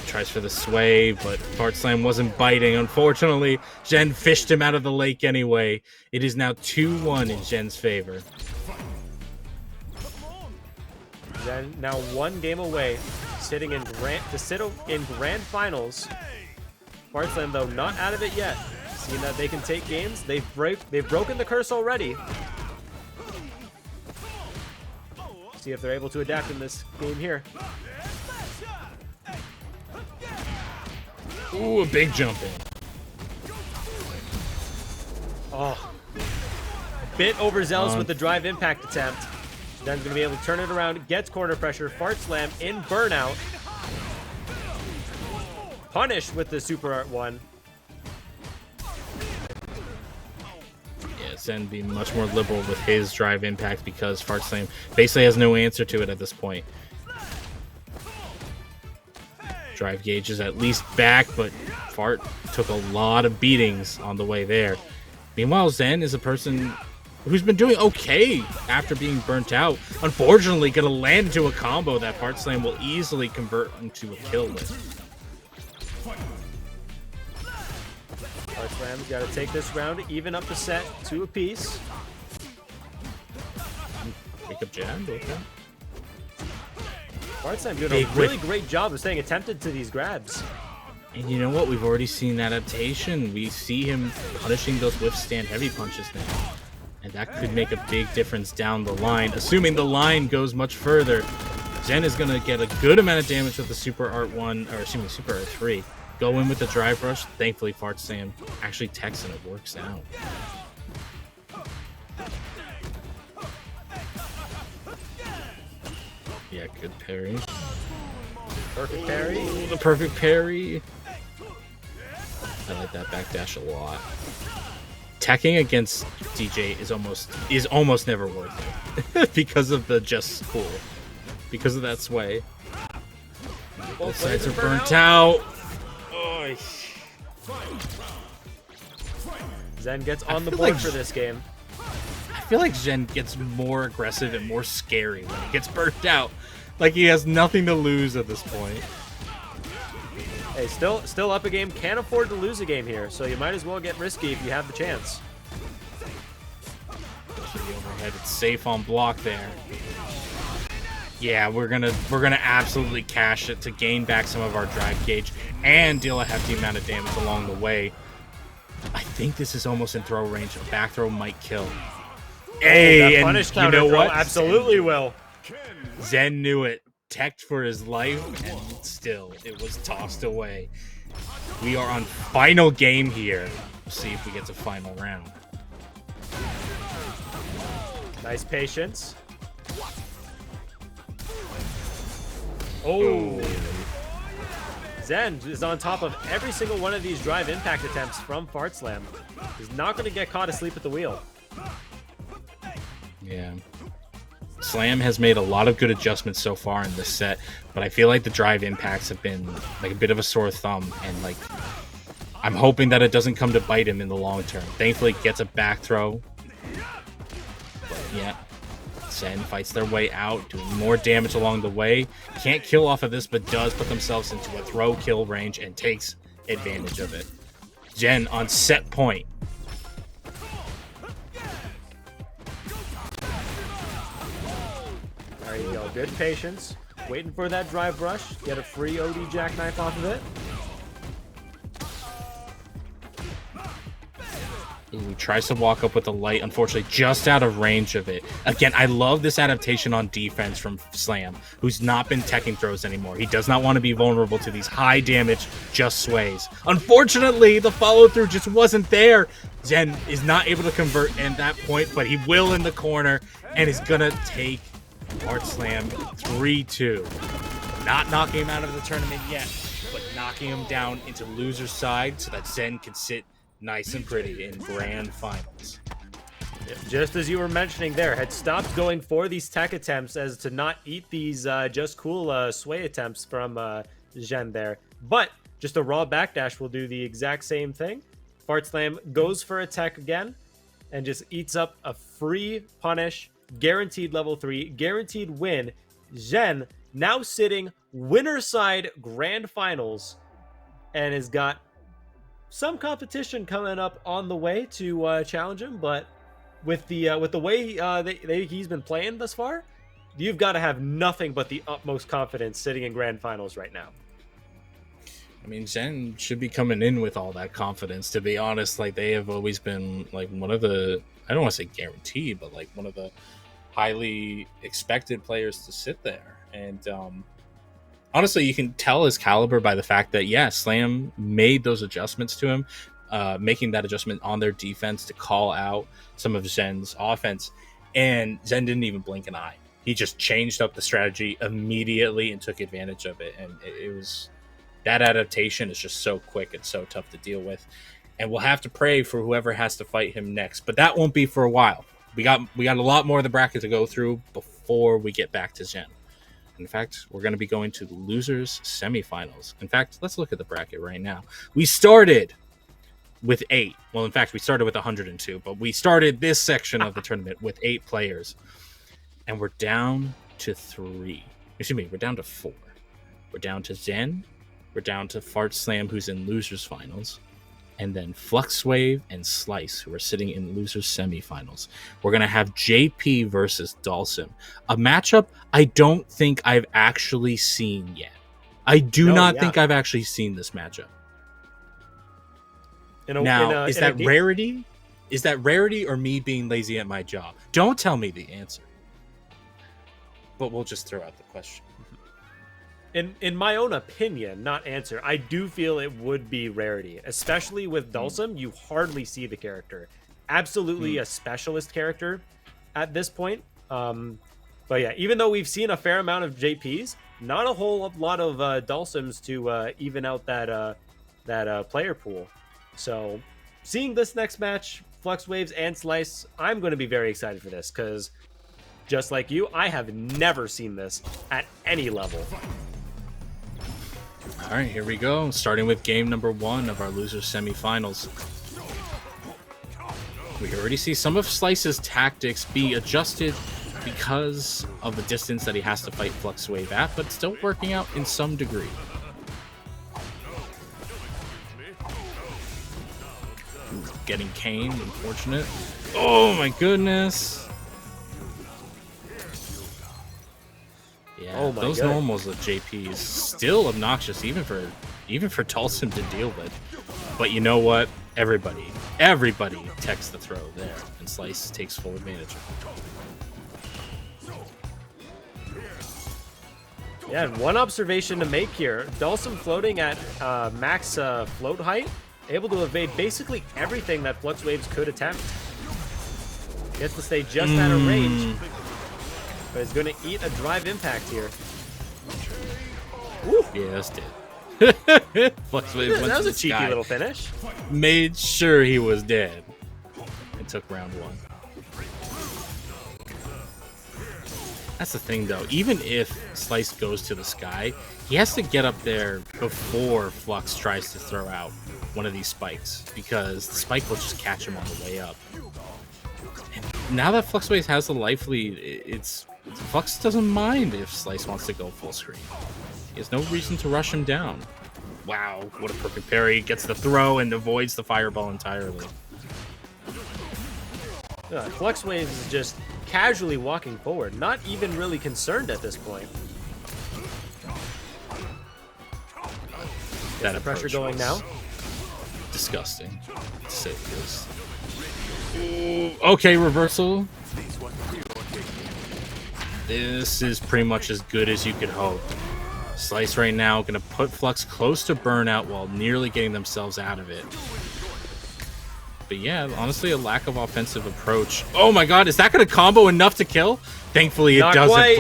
Tries for the sway, but Fart Slam wasn't biting. Unfortunately, Jen fished him out of the lake anyway. It is now 2-1 in Jen's favor. Jen now 1 game away, sitting in grand finals. Fart Slam, though, not out of it yet. Seeing that they can take games, they've broken the curse already. See if they're able to adapt in this game here. Ooh, a big jump in. Oh, a bit overzealous with the drive impact attempt. Then gonna be able to turn it around. Gets corner pressure. Fart Slam in burnout. Punish with the super art 1. Yeah, Zen being much more liberal with his drive impact because Fart Slam basically has no answer to it at this point. Drive gauge is at least back, but Fart took a lot of beatings on the way there. Meanwhile, Zen is a person who's been doing okay after being burnt out. Unfortunately, going to land into a combo that Fart Slam will easily convert into a kill with. Fart Slam's got to take this round, even up the set 2 apiece. Wake up jab, okay. Fart Slam doing a really great job of staying attempted to these grabs. And you know what? We've already seen adaptation. We see him punishing those withstand heavy punches now. And that could make a big difference down the line. Assuming the line goes much further, Zen is going to get a good amount of damage with the Super Art 1, or excuse me, Super Art 3. Go in with the drive rush. Thankfully, Fart Slam actually techs and it works out. Yeah, good parry. Perfect parry. Ooh, the perfect parry. I like that backdash a lot. Teching against DJ is almost never worth it because of the just cool. Because of that sway. Both sides are burnt out. Oh. Zen gets on the board for this game. I feel like Zen gets more aggressive and more scary when he gets burnt out. Like he has nothing to lose at this point. Hey, still up a game. Can't afford to lose a game here, so you might as well get risky if you have the chance. The overhead, it's safe on block there. Yeah, we're gonna absolutely cash it to gain back some of our drive gauge and deal a hefty amount of damage along the way. I think this is almost in throw range. A back throw might kill. Hey, that punish and you know what? Absolutely will. Zen knew it. Teched for his life, and still, it was tossed away. We are on final game here. We'll see if we get to final round. Nice patience. Oh. Zen is on top of every single one of these drive impact attempts from Fart Slam. He's not going to get caught asleep at the wheel. Yeah. Slam has made a lot of good adjustments so far in this set, but I feel like the drive impacts have been like a bit of a sore thumb, and like I'm hoping that it doesn't come to bite him in the long term. Thankfully, gets a back throw. But yeah, Zen fights their way out, doing more damage along the way. Can't kill off of this, but does put themselves into a throw kill range and takes advantage of it. Jen on set point. There you go. Good patience. Waiting for that drive rush. Get a free OD jackknife off of it. Ooh, he tries to walk up with the light, unfortunately, just out of range of it. Again, I love this adaptation on defense from Slam, who's not been teching throws anymore. He does not want to be vulnerable to these high damage just sways. Unfortunately, the follow-through just wasn't there. Zen is not able to convert at that point, but he will in the corner, and is going to take Art Slam 3-2. Not knocking him out of the tournament yet, but knocking him down into loser's side so that Zen can sit nice and pretty in grand finals. Just as you were mentioning there, had stopped going for these tech attempts as to not eat these just cool sway attempts from Zhen there. But just a raw backdash will do the exact same thing. Fart Slam goes for a tech again and just eats up a free punish, guaranteed level 3, guaranteed win. Zhen now sitting winner side grand finals and has got some competition coming up on the way to challenge him, but with the way he's been playing thus far, you've got to have nothing but the utmost confidence sitting in grand finals right now. I mean, Zen should be coming in with all that confidence, to be honest. Like, they have always been like one of the, I don't want to say guaranteed, but like one of the highly expected players to sit there. And honestly, you can tell his caliber by the fact that, yeah, Slam made those adjustments to him, making that adjustment on their defense to call out some of Zen's offense. And Zen didn't even blink an eye. He just changed up the strategy immediately and took advantage of it. And it was, that adaptation is just so quick and so tough to deal with. And we'll have to pray for whoever has to fight him next. But that won't be for a while. We got a lot more of the bracket to go through before we get back to Zen. In fact, we're going to be going to the losers semifinals. In fact, let's look at the bracket right now. We started with 8. Well, in fact, we started with 102, but we started this section of the tournament with 8 players. And we're down to 3. Excuse me, we're down to 4. We're down to Zen. We're down to Fart Slam, who's in losers finals. And then Fluxwave and Slice, who are sitting in losers semifinals. We're going to have JP versus Dalsim. A matchup I don't think I've actually seen yet. I do not think I've actually seen this matchup. Is that rarity? Is that rarity or me being lazy at my job? Don't tell me the answer. But we'll just throw out the question. In my own opinion, not answer, I do feel it would be rarity, especially with Dalsim. You hardly see the character. Absolutely a specialist character at this point. But yeah, even though we've seen a fair amount of JPs, not a whole lot of Dalsims to even out that player pool. So seeing this next match, Fluxwaves and Slice, I'm going to be very excited for this because just like you, I have never seen this at any level. All right, here we go. Starting with game number 1 of our losers semifinals. We already see some of Slice's tactics be adjusted because of the distance that he has to fight Fluxwave at, but still working out in some degree. Getting caned, unfortunate. Oh my goodness. Yeah, those normals of JP is still obnoxious, even for Dalsim to deal with. But you know what? Everybody techs the throw there, and Slice takes full advantage of it. Yeah, and one observation to make here: Dalsim floating at max float height, able to evade basically everything that Fluxwaves could attempt. Gets to stay just out of range. But he's going to eat a drive impact here. Woo. Yeah, that's dead. That was a cheeky little finish. Made sure he was dead. And took round 1. That's the thing, though. Even if Slice goes to the sky, he has to get up there before Flux tries to throw out one of these spikes, because the spike will just catch him on the way up. And now that Fluxwaves has the life lead, Flux doesn't mind if Slice wants to go full screen. He has no reason to rush him down. Wow, what a perfect parry. Gets the throw and avoids the fireball entirely. Fluxwaves is just casually walking forward, not even really concerned at this point. That pressure going now. disgusting, to say the least. Ooh, okay, reversal. This is pretty much as good as you could hope. Slice right now going to put Flux close to burnout while nearly getting themselves out of it. But yeah, honestly, a lack of offensive approach. Oh my god, is that going to combo enough to kill? Thankfully, it doesn't. Quite.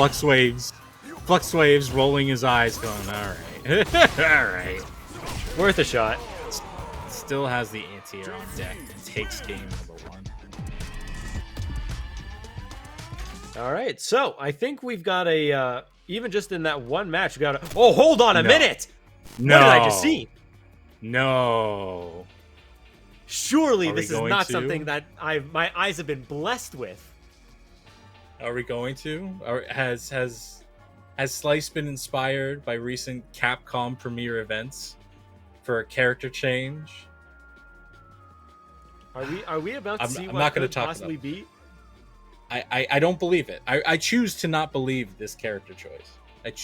Flux Waves rolling his eyes going, alright. Alright. Worth a shot. Still has the anti-air on deck and takes game number 1. All right, so I think we've got a, even just in that one match, we got a... Oh, hold on a minute! No. What did I just see? No. Surely this is not something that my eyes have been blessed with. Are we going to? Or has Slice been inspired by recent Capcom premiere events for a character change? Are we about to see I'm what not gonna could talk possibly about be? I don't believe it. I choose to not believe this character choice.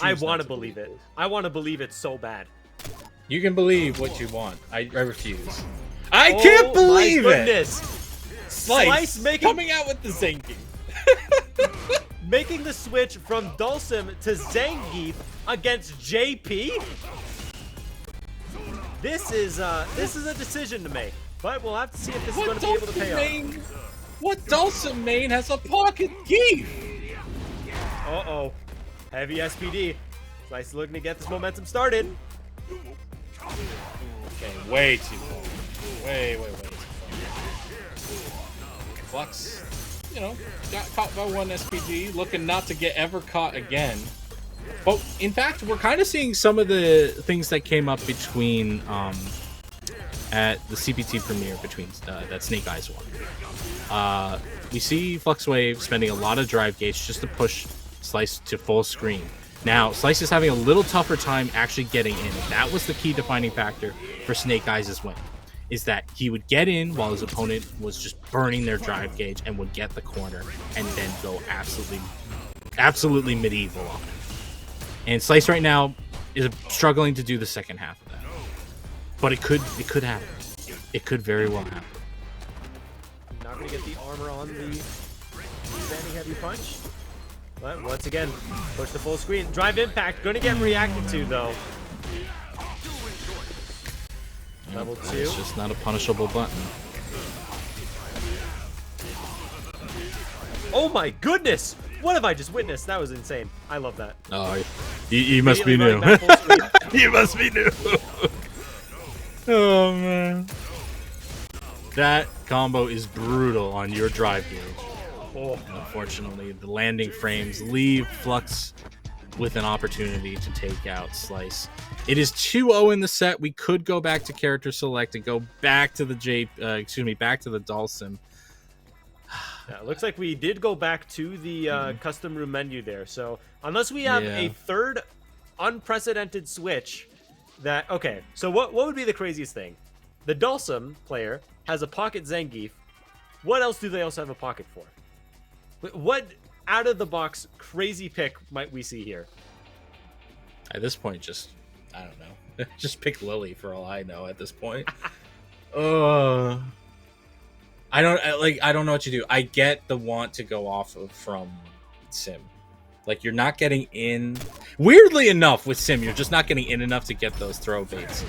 I want to believe it. I want to believe it so bad. You can believe what you want. I refuse. I can't believe it. Slice coming out with the Zangief. Making the switch from Dulcim to Zangief against JP. This is a decision to make, but we'll have to see if this is going to be able to pay off. What Dulcim main has a pocket Geef? Uh-oh. Heavy SPD. Slice is looking to get this momentum started. Okay, way too long. Way too long. Flux, got caught by one SPD, looking not to get ever caught again. But in fact, we're kind of seeing some of the things that came up between at the CPT premiere between that Snake Eyes one. We see Flux Wave spending a lot of drive gates just to push Slice to full screen. Now, Slice is having a little tougher time actually getting in. That was the key defining factor for Snake Eyes' win, is that he would get in while his opponent was just burning their drive gauge and would get the corner and then go absolutely medieval on him. And Slice right now is struggling to do the second half of that. But it could happen. It could very well happen. Not going to get the armor on the standing heavy punch. But once again, push the full screen. Drive impact, going to get reacted to though. Level 2. It's just not a punishable button. Oh my goodness! What have I just witnessed? That was insane. I love that. Oh, you must be new. You must be new. Oh man. That combo is brutal on your drive gauge. Oh. Unfortunately, the landing frames leave Flux with an opportunity to take out Slice. It is 2-0 in the set. We could go back to character select and go back to the back to the Dulcim. Yeah, it looks like we did go back to the custom room menu there. So unless we have a third unprecedented switch, okay. So what would be the craziest thing? The Dulcim player has a pocket Zangief. What else do they also have a pocket for? What out of the box crazy pick might we see here? At this point, I don't know. Just pick Lily for all I know at this point. I don't know what you do. I get the want to go off from Sim. Like, you're not getting in. Weirdly enough, with Sim, you're just not getting in enough to get those throw baits.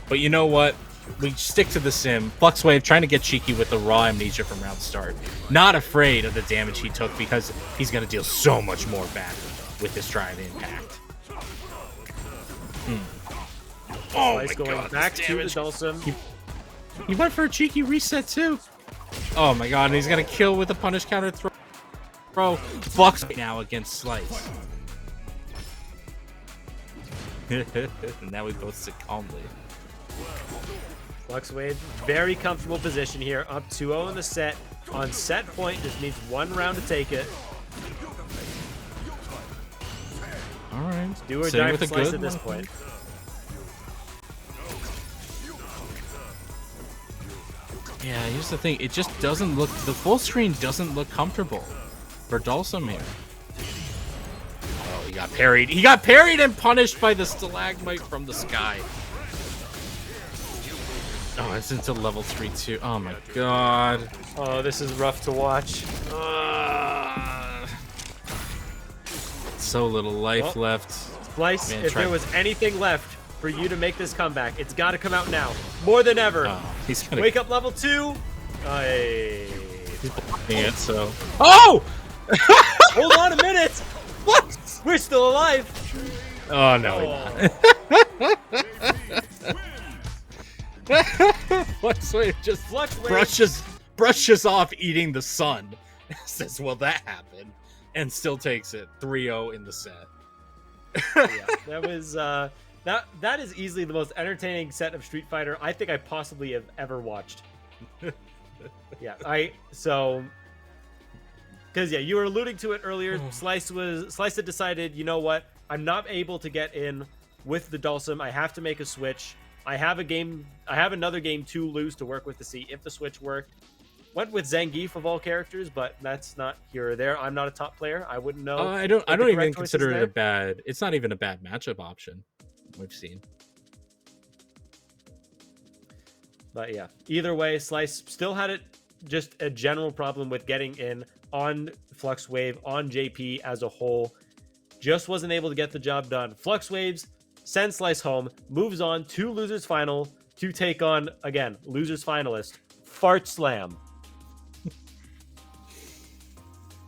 But you know what? We stick to the Sim. Flux Wave trying to get cheeky with the raw amnesia from round start. Not afraid of the damage he took because he's going to deal so much more back with this drive impact. Oh my going god, back to the Dulcim. He went for a cheeky reset too. Oh my god, and he's going to kill with a punish counter throw. Flux right now against Slice. And now we both sit calmly. Flux Wave, very comfortable position here. Up 2-0 in the set. On set point, just needs one round to take it. Alright. Do or die for Slice at this point. Yeah, here's the thing. It just doesn't look... The full screen doesn't look comfortable for Dulcim here. Oh, he got parried. He got parried and punished by the stalagmite from the sky. Oh, it's into level 3 too. Oh my god. Oh, this is rough to watch. So little life left. Slice, Man, if there was anything left for you to make this comeback, it's got to come out now. More than ever. Oh, he's gonna Wake up level 2. Hey. He's blocking it, so. Oh! Hold on a minute. What? We're still alive. Oh no. Fluxwave just brushes off eating the sun. Says, "Will that happen?" And still takes it 3-0 in the set. Yeah, that was that is easily the most entertaining set of Street Fighter I think I possibly have ever watched. Yeah, because you were alluding to it earlier. Slice had decided, you know what? I'm not able to get in with the Dulcim. I have to make a switch. I have another game to lose to work with to see if the switch worked. Went with Zangief of all characters, but that's not here or there. I'm not a top player. I wouldn't know. I don't even consider it a bad. It's not even a bad matchup option we've seen. But yeah, either way, Slice still had just a general problem with getting in on Fluxwave, on JP as a whole. Just wasn't able to get the job done. Fluxwaves sends Slice home, moves on to Losers Final to take on, again, Losers Finalist, Fart Slam.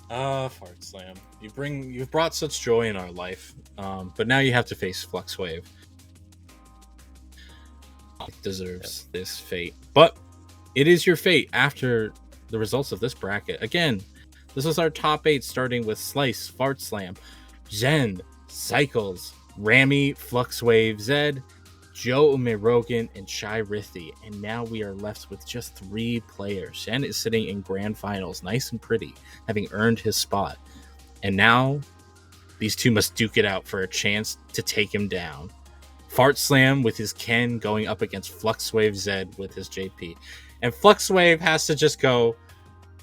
Fart Slam. You've brought such joy in our life, but now you have to face Fluxwave. It deserves this fate, but it is your fate after the results of this bracket. Again, this is our top 8, starting with Slice, Fart Slam, Zen, Cycles, Rami, Fluxwave, Zed, Joe Umirogan, and Shai Rithi. And now we are left with just 3 players. Zen is sitting in grand finals, nice and pretty, having earned his spot. And now these two must duke it out for a chance to take him down. Fart Slam with his Ken going up against Fluxwave Zed with his JP. And Fluxwave has to just go,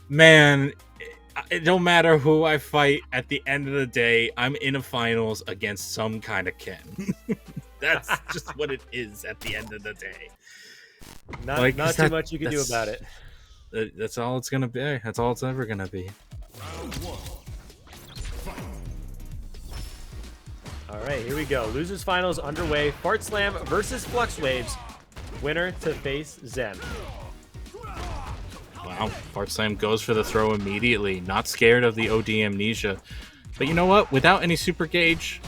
man, it don't matter who I fight. At the end of the day, I'm in a finals against some kind of Ken. That's just what it is at the end of the day. Not too much you can do about it. That's all it's gonna be. That's all it's ever gonna be. All right, here we go. Losers Finals underway. Fart Slam versus Fluxwaves. Winner to face Zen. Wow, Fart Slam goes for the throw immediately. Not scared of the OD amnesia. But you know what? Without any super gauge,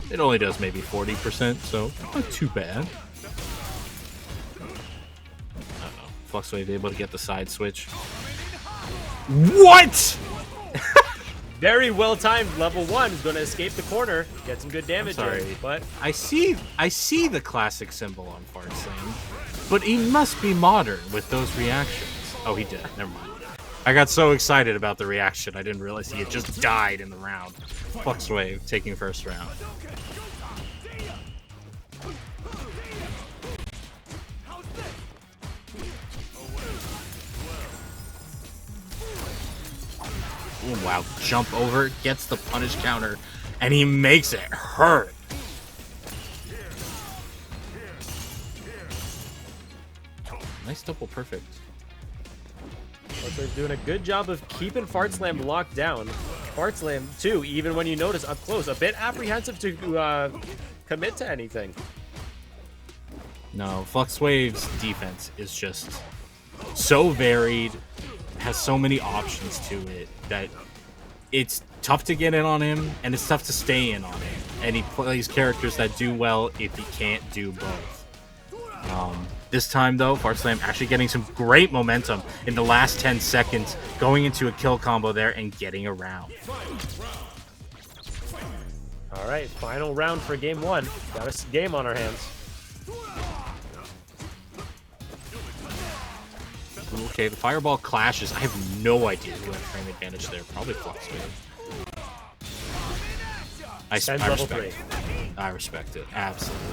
it only does maybe 40%, so not too bad. Uh-oh. Fluxwave able to get the side switch. What? Very well timed. Level 1 is going to escape the corner, get some good damage. Sorry, but I see the classic symbol on Fart Slam, but he must be modern with those reactions. Oh, he did. Never mind. I got so excited about the reaction, I didn't realize he had just died in the round. Fluxwave taking first round. Ooh, wow, jump over, gets the punish counter, and he makes it hurt. Nice double perfect. Fluxwave's doing a good job of keeping Fart Slam locked down. Fart Slam, too, even when you notice up close, a bit apprehensive to commit to anything. No, Fluxwave's defense is just so varied, has so many options to it that it's tough to get in on him and it's tough to stay in on him. And he plays characters that do well if he can't do both. This time, though, Fart Slam actually getting some great momentum in the last 10 seconds, going into a kill combo there and getting around. All right, final round for game 1. Got a game on our hands. Okay, the fireball clashes. I have no idea who had frame advantage there. Probably Fluxwave. I respect it. Absolutely.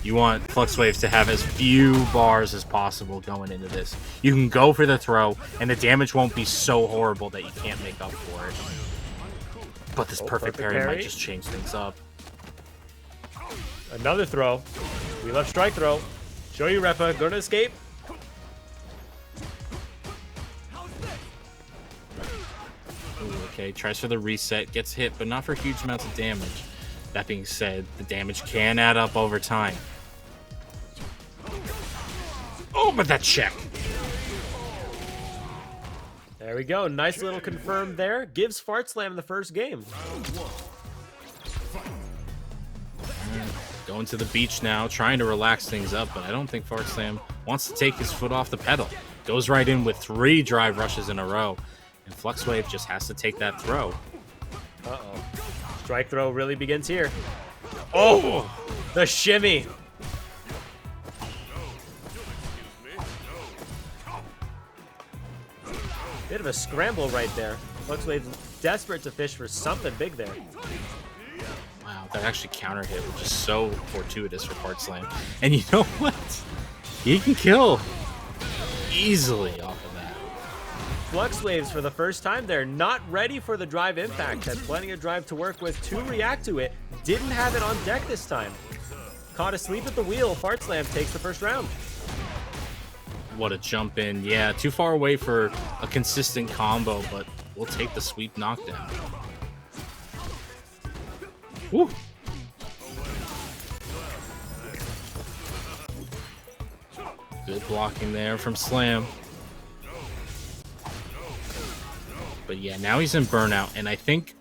You want Fluxwave to have as few bars as possible going into this. You can go for the throw, and the damage won't be so horrible that you can't make up for it. But this perfect parry might just change things up. Another throw. We left strike throw. Show you Repa. Gonna escape. Okay, tries for the reset, gets hit, but not for huge amounts of damage. That being said, the damage can add up over time. Oh, but that check. There we go. Nice little confirm there. Gives Fart Slam the first game. Going to the beach now, trying to relax things up, but I don't think Fart Slam wants to take his foot off the pedal. Goes right in with 3 drive rushes in a row, and Flux Wave just has to take that throw. Uh-oh. Strike throw really begins here. Oh, the shimmy. Bit of a scramble right there. Flux Wave's desperate to fish for something big there. Wow, that actually counter hit, which is so fortuitous for Fart Slam. And you know what? He can kill easily off of that. Flux Waves for the first time there, not ready for the drive impact. Had plenty of drive to work with to react to it. Didn't have it on deck this time. Caught asleep at the wheel. Fart Slam takes the first round. What a jump in. Yeah, too far away for a consistent combo, but we'll take the sweep knockdown. Woo! Good blocking there from Slam. But yeah, now he's in burnout, and I think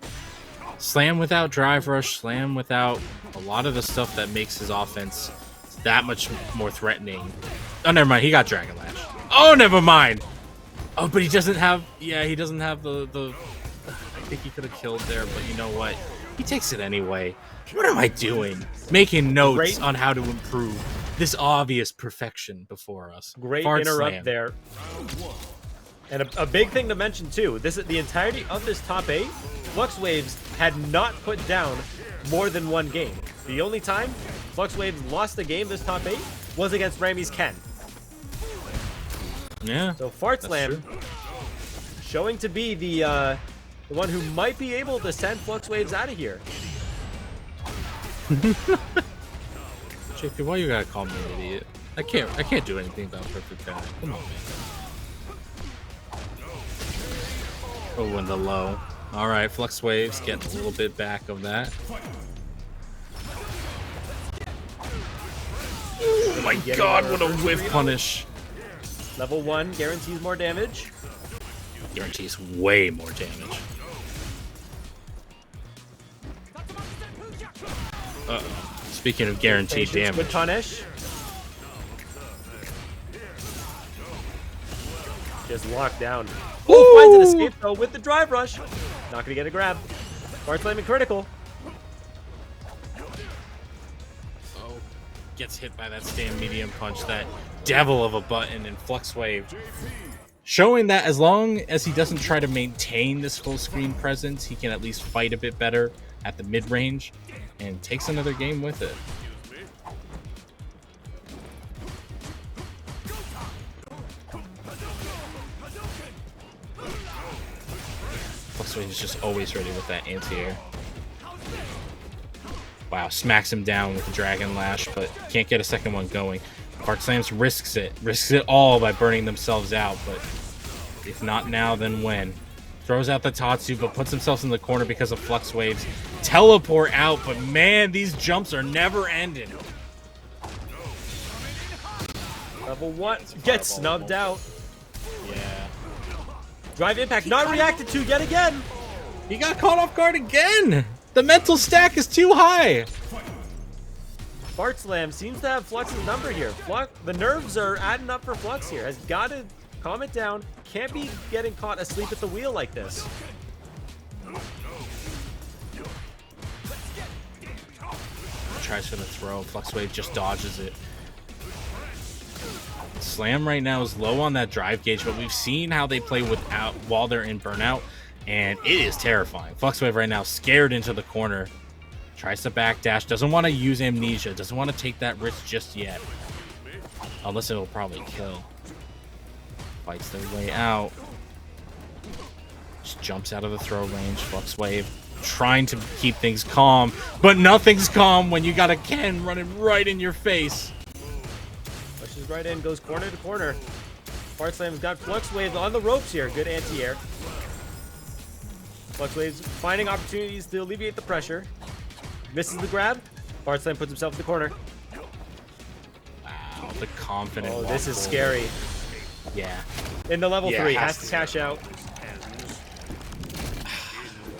Slam without drive rush, Slam without a lot of the stuff that makes his offense that much more threatening. Oh, never mind. He got Dragon Lash. Oh, never mind. Oh, but he doesn't have... Yeah, he doesn't have the... I think he could have killed there, but you know what? He takes it anyway. What am I doing? Making notes on how to improve this obvious perfection before us. Great Fart interrupt Slam. there. And a big thing to mention, too. This is the entirety of this top 8. Flux Waves had not put down more than 1 game. The only time Flux Waves lost a game this top 8 was against Ramy's Ken. Yeah. So Fart Slam showing to be the one who might be able to send Flux Waves out of here. JP, why you gotta call me an idiot? I can't do anything about perfect path. Come on, man. Oh, and the low. All right, Flux Waves getting a little bit back of that. Oh my God! What a whiff punish. Level 1 guarantees more damage. Guarantees way more damage. Uh-oh. Speaking of guaranteed damage. Good punish. Just locked down. Oh, finds an escape though with the drive rush. Not gonna get a grab. Fart Slam and critical. Oh, gets hit by that stand medium punch. That devil of a button and Flux Wave. Showing that as long as he doesn't try to maintain this full screen presence, he can at least fight a bit better at the mid range and takes another game with it. Flux Wave is just always ready with that anti-air. Wow, smacks him down with the Dragon Lash, but can't get a second one going. Fart Slams risks it all by burning themselves out, but if not now, then when? Throws out the Tatsu, but puts himself in the corner because of Flux Waves. Teleport out, but man, these jumps are never ending. Level 1 gets snubbed out. Yeah. Drive impact not reacted to yet again. He got caught off guard again. The mental stack is too high. Fart Slam seems to have Flux's number here. The nerves are adding up for Flux here. Has got to calm it down. Can't be getting caught asleep at the wheel like this. Tries for the throw. Flux Wave just dodges it. Slam right now is low on that drive gauge, but we've seen how they play without while they're in burnout, and it is terrifying. Flux Wave right now scared into the corner. Tries to backdash. Doesn't want to use Amnesia. Doesn't want to take that risk just yet. Unless it'll probably kill. Fights their way out. Just jumps out of the throw range. Flux Wave trying to keep things calm, but nothing's calm when you got a Ken running right in your face. Pushes right in, goes corner to corner. Fart Slam's got Flux Wave on the ropes here. Good anti-air. Fluxwave's finding opportunities to alleviate the pressure. Misses the grab. Fart Slam puts himself in the corner. Wow, the confident. Oh, walk this is forward. scary. Yeah. Into level Yeah, 3, has has to to. cash out.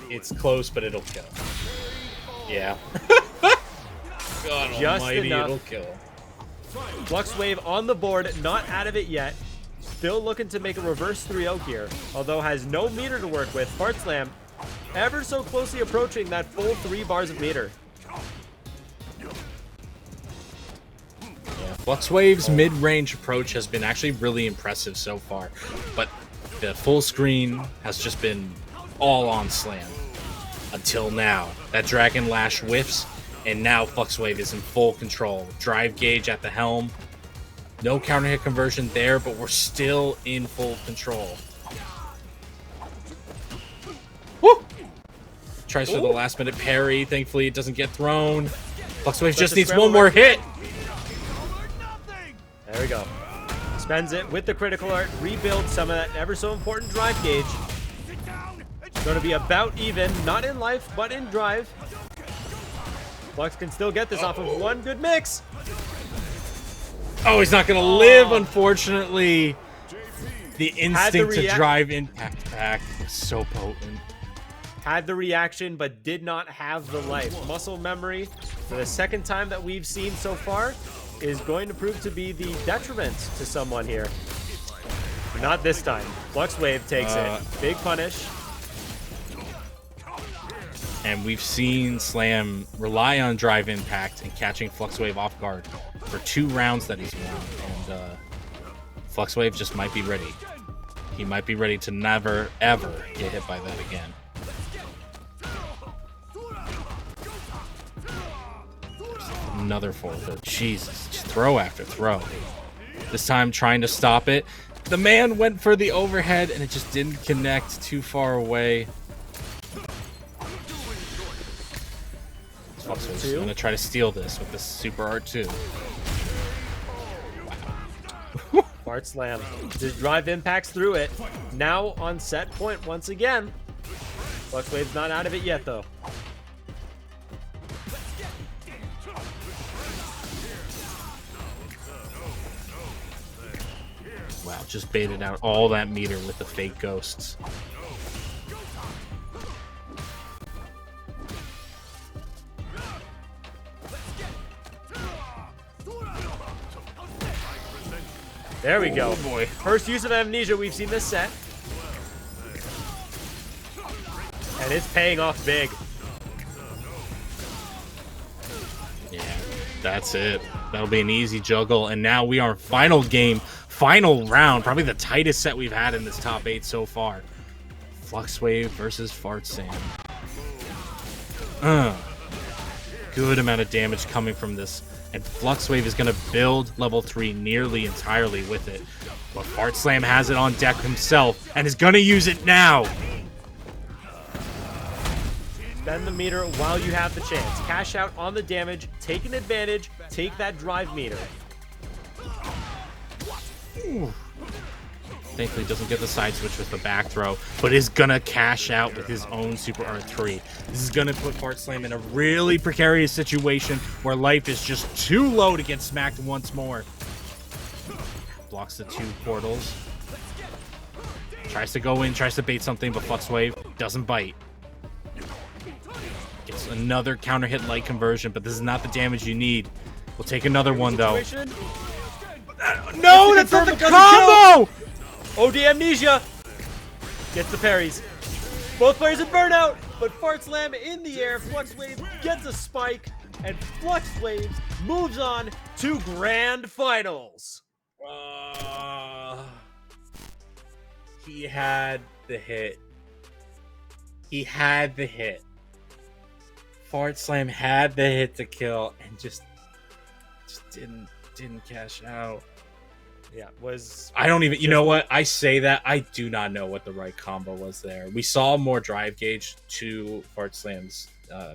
It's close, but it'll kill. Yeah. God Just almighty, enough. it'll kill. Fluxwave on the board, not out of it yet. Still looking to make a reverse 3-0 here, although has no meter to work with. Fart Slam ever so closely approaching that full 3 bars of meter. Fluxwave's mid-range approach has been actually really impressive so far, but the full screen has just been all on Slam until now. That Dragon Lash whiffs, and now Fluxwave is in full control. Drive gauge at the helm. No counter hit conversion there, but we're still in full control. Woo! Tries for the last minute parry. Thankfully, it doesn't get thrown. Fluxwave just needs one more hit. There we go. Spends it with the critical art, rebuilds some of that ever so important drive gauge. Going to be about even, not in life, but in drive. Flux can still get this off of one good mix. Oh, he's not going to live, unfortunately. The instinct to drive impact back is so potent. Had the reaction, but did not have the life. Muscle memory, for the second time that we've seen so far, is going to prove to be the detriment to someone here. But not this time. Fluxwave takes it. Big punish. And we've seen Slam rely on drive impact and catching Fluxwave off guard for 2 rounds that he's won. And Fluxwave just might be ready. He might be ready to never, ever get hit by that again. Another forward. Jesus, just throw after throw. This time trying to stop it. The man went for the overhead and it just didn't connect, too far away. Fluxwave's going to try to steal this with this Super Art 2. Fart Slam. Just drive impacts through it. Now on set point once again. Fluxwave's not out of it yet, though. Wow, just baited out all that meter with the fake ghosts. There we go. Oh boy. First use of amnesia we've seen this set. And it's paying off big. Yeah, that's it. That'll be an easy juggle. And now we are final game, final round. Probably the tightest set we've had in this top 8 so far. Fluxwave versus Fart Slam. Good amount of damage coming from this. And Fluxwave is going to build level 3 nearly entirely with it. But Fart Slam has it on deck himself and is going to use it now. Spend the meter while you have the chance. Cash out on the damage. Take an advantage. Take that drive meter. Ooh. Thankfully doesn't get the side switch with the back throw, but is gonna cash out with his own Super R3. This is gonna put Fart Slam in a really precarious situation where life is just too low to get smacked once more. Blocks the 2 portals. Tries to go in, tries to bait something, but Fluxwave doesn't bite. Gets another counter hit light conversion, but this is not the damage you need. We'll take another one though. No, that's not the combo! OD Amnesia gets the parries. Both players in burnout, but Fart Slam in the air. Fluxwave gets a spike, and Fluxwave moves on to Grand Finals. He had the hit. He had the hit. Fart Slam had the hit to kill and just didn't cash out. Yeah, was... I don't even... You know what? I say that. I do not know what the right combo was there. We saw more drive gauge to Fart Slam's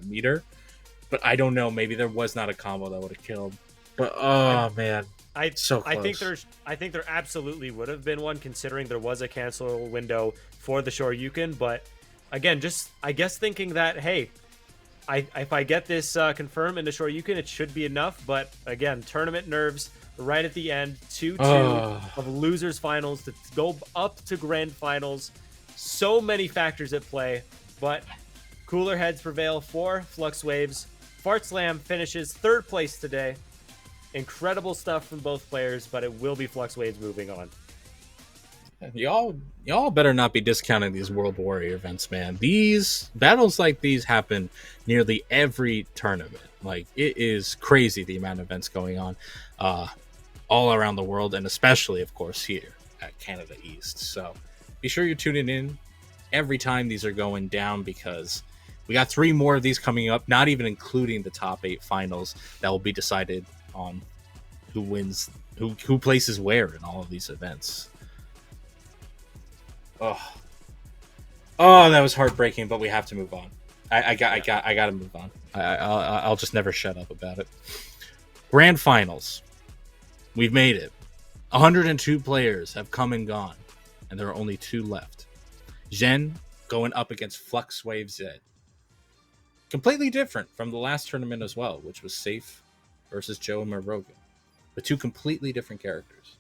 meter, but I don't know. Maybe there was not a combo that would have killed. But, oh, man. So close. I think there absolutely would have been one, considering there was a cancel window for the Shoryuken, but again, just I guess thinking that, hey, if I get this confirmed into Shoryuken, it should be enough. But again, tournament nerves right at the end. 2-2 of losers finals to go up to grand finals. So many factors at play, but cooler heads prevail for Flux Waves. Fart Slam finishes 3rd place today. Incredible stuff from both players, but it will be Flux Waves moving on. Y'all better not be discounting these World Warrior events, man. These battles like these happen nearly every tournament. Like, it is crazy the amount of events going on all around the world, and especially, of course, here at Canada East. So be sure you're tuning in every time these are going down, because we got 3 more of these coming up, not even including the top 8 finals that will be decided on who wins, who places where in all of these events. Oh, that was heartbreaking, but we have to move on. I got to move on. I'll just never shut up about it. Grand finals. We've made it. 102 players have come and gone, and there are only 2 left. Zhen going up against Flux Wave Zed. Completely different from the last tournament as well, which was Safe versus Joe and Rogan. But 2 completely different characters.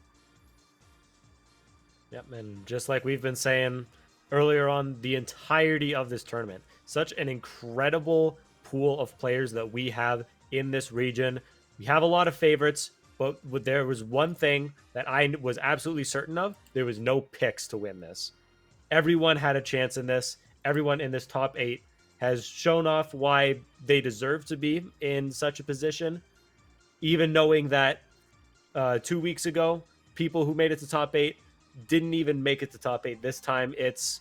Yep, and just like we've been saying earlier on, the entirety of this tournament, such an incredible pool of players that we have in this region. We have a lot of favorites, but there was one thing that I was absolutely certain of. There was no picks to win this. Everyone had a chance in this. Everyone in this top 8 has shown off why they deserve to be in such a position. Even knowing that 2 weeks ago, people who made it to top 8 didn't even make it to top 8 this time. It's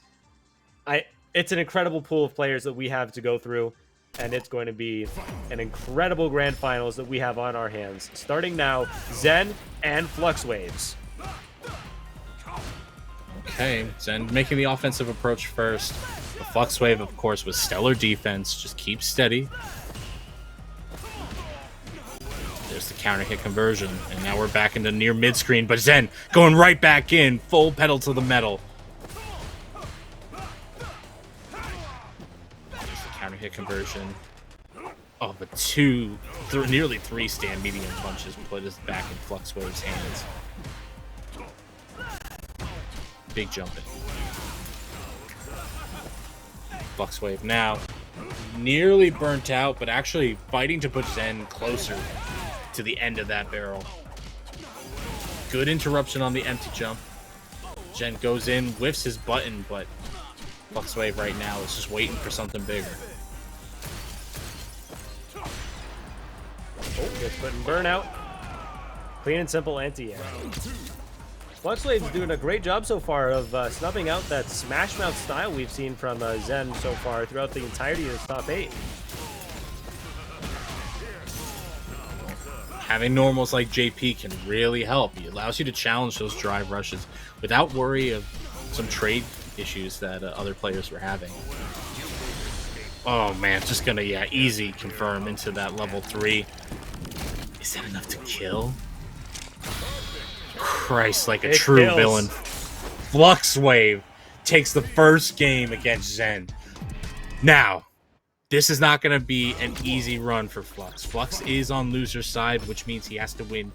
an incredible pool of players that we have to go through, and it's going to be an incredible grand finals that we have on our hands. Starting now, Zen and Flux Waves. Okay, Zen making the offensive approach first. The Flux Wave, of course, with stellar defense. Just keep steady. There's the counter hit conversion, and now we're back into near mid-screen, but Zen going right back in, full pedal to the metal. There's the counter hit conversion. Oh, but nearly 3 stand medium punches put us back in Flux Wave's hands. Big jumping. Flux Wave now nearly burnt out, but actually fighting to put Zen closer to the end of that barrel. Good interruption on the empty jump. Jen goes in, whiffs his button, but Flux Wave right now is just waiting for something bigger. Oh, gets put in burnout. Clean and simple anti-air. Flux Wave's doing a great job so far of snubbing out that smash mouth style we've seen from Zen so far throughout the entirety of his top 8. Having normals like JP can really help. He allows you to challenge those drive rushes without worry of some trade issues that other players were having. Oh man, just gonna, easy confirm into that level 3. Is that enough to kill? Christ, like a true villain. Flux Wave takes the first game against Zen. Now, this is not going to be an easy run for Flux. Flux is on loser's side, which means he has to win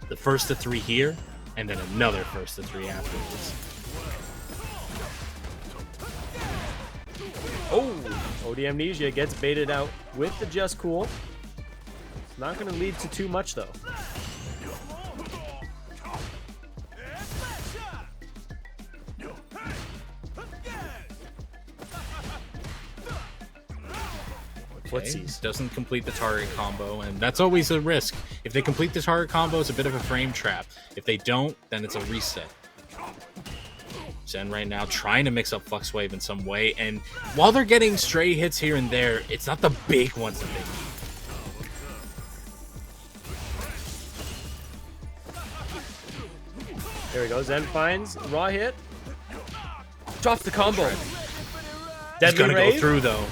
the first of 3 here, and then another first of 3 afterwards. Oh, OD Amnesia gets baited out with the Just Cool. It's not going to lead to too much, though. Okay. Doesn't complete the target combo, and that's always a risk. If they complete the target combo, it's a bit of a frame trap. If they don't, then it's a reset. Zen right now trying to mix up Flux Wave in some way, and while they're getting stray hits here and there, it's not the big ones that they need. There we go. Zen finds raw hit. Drops the combo. He's gonna go through though.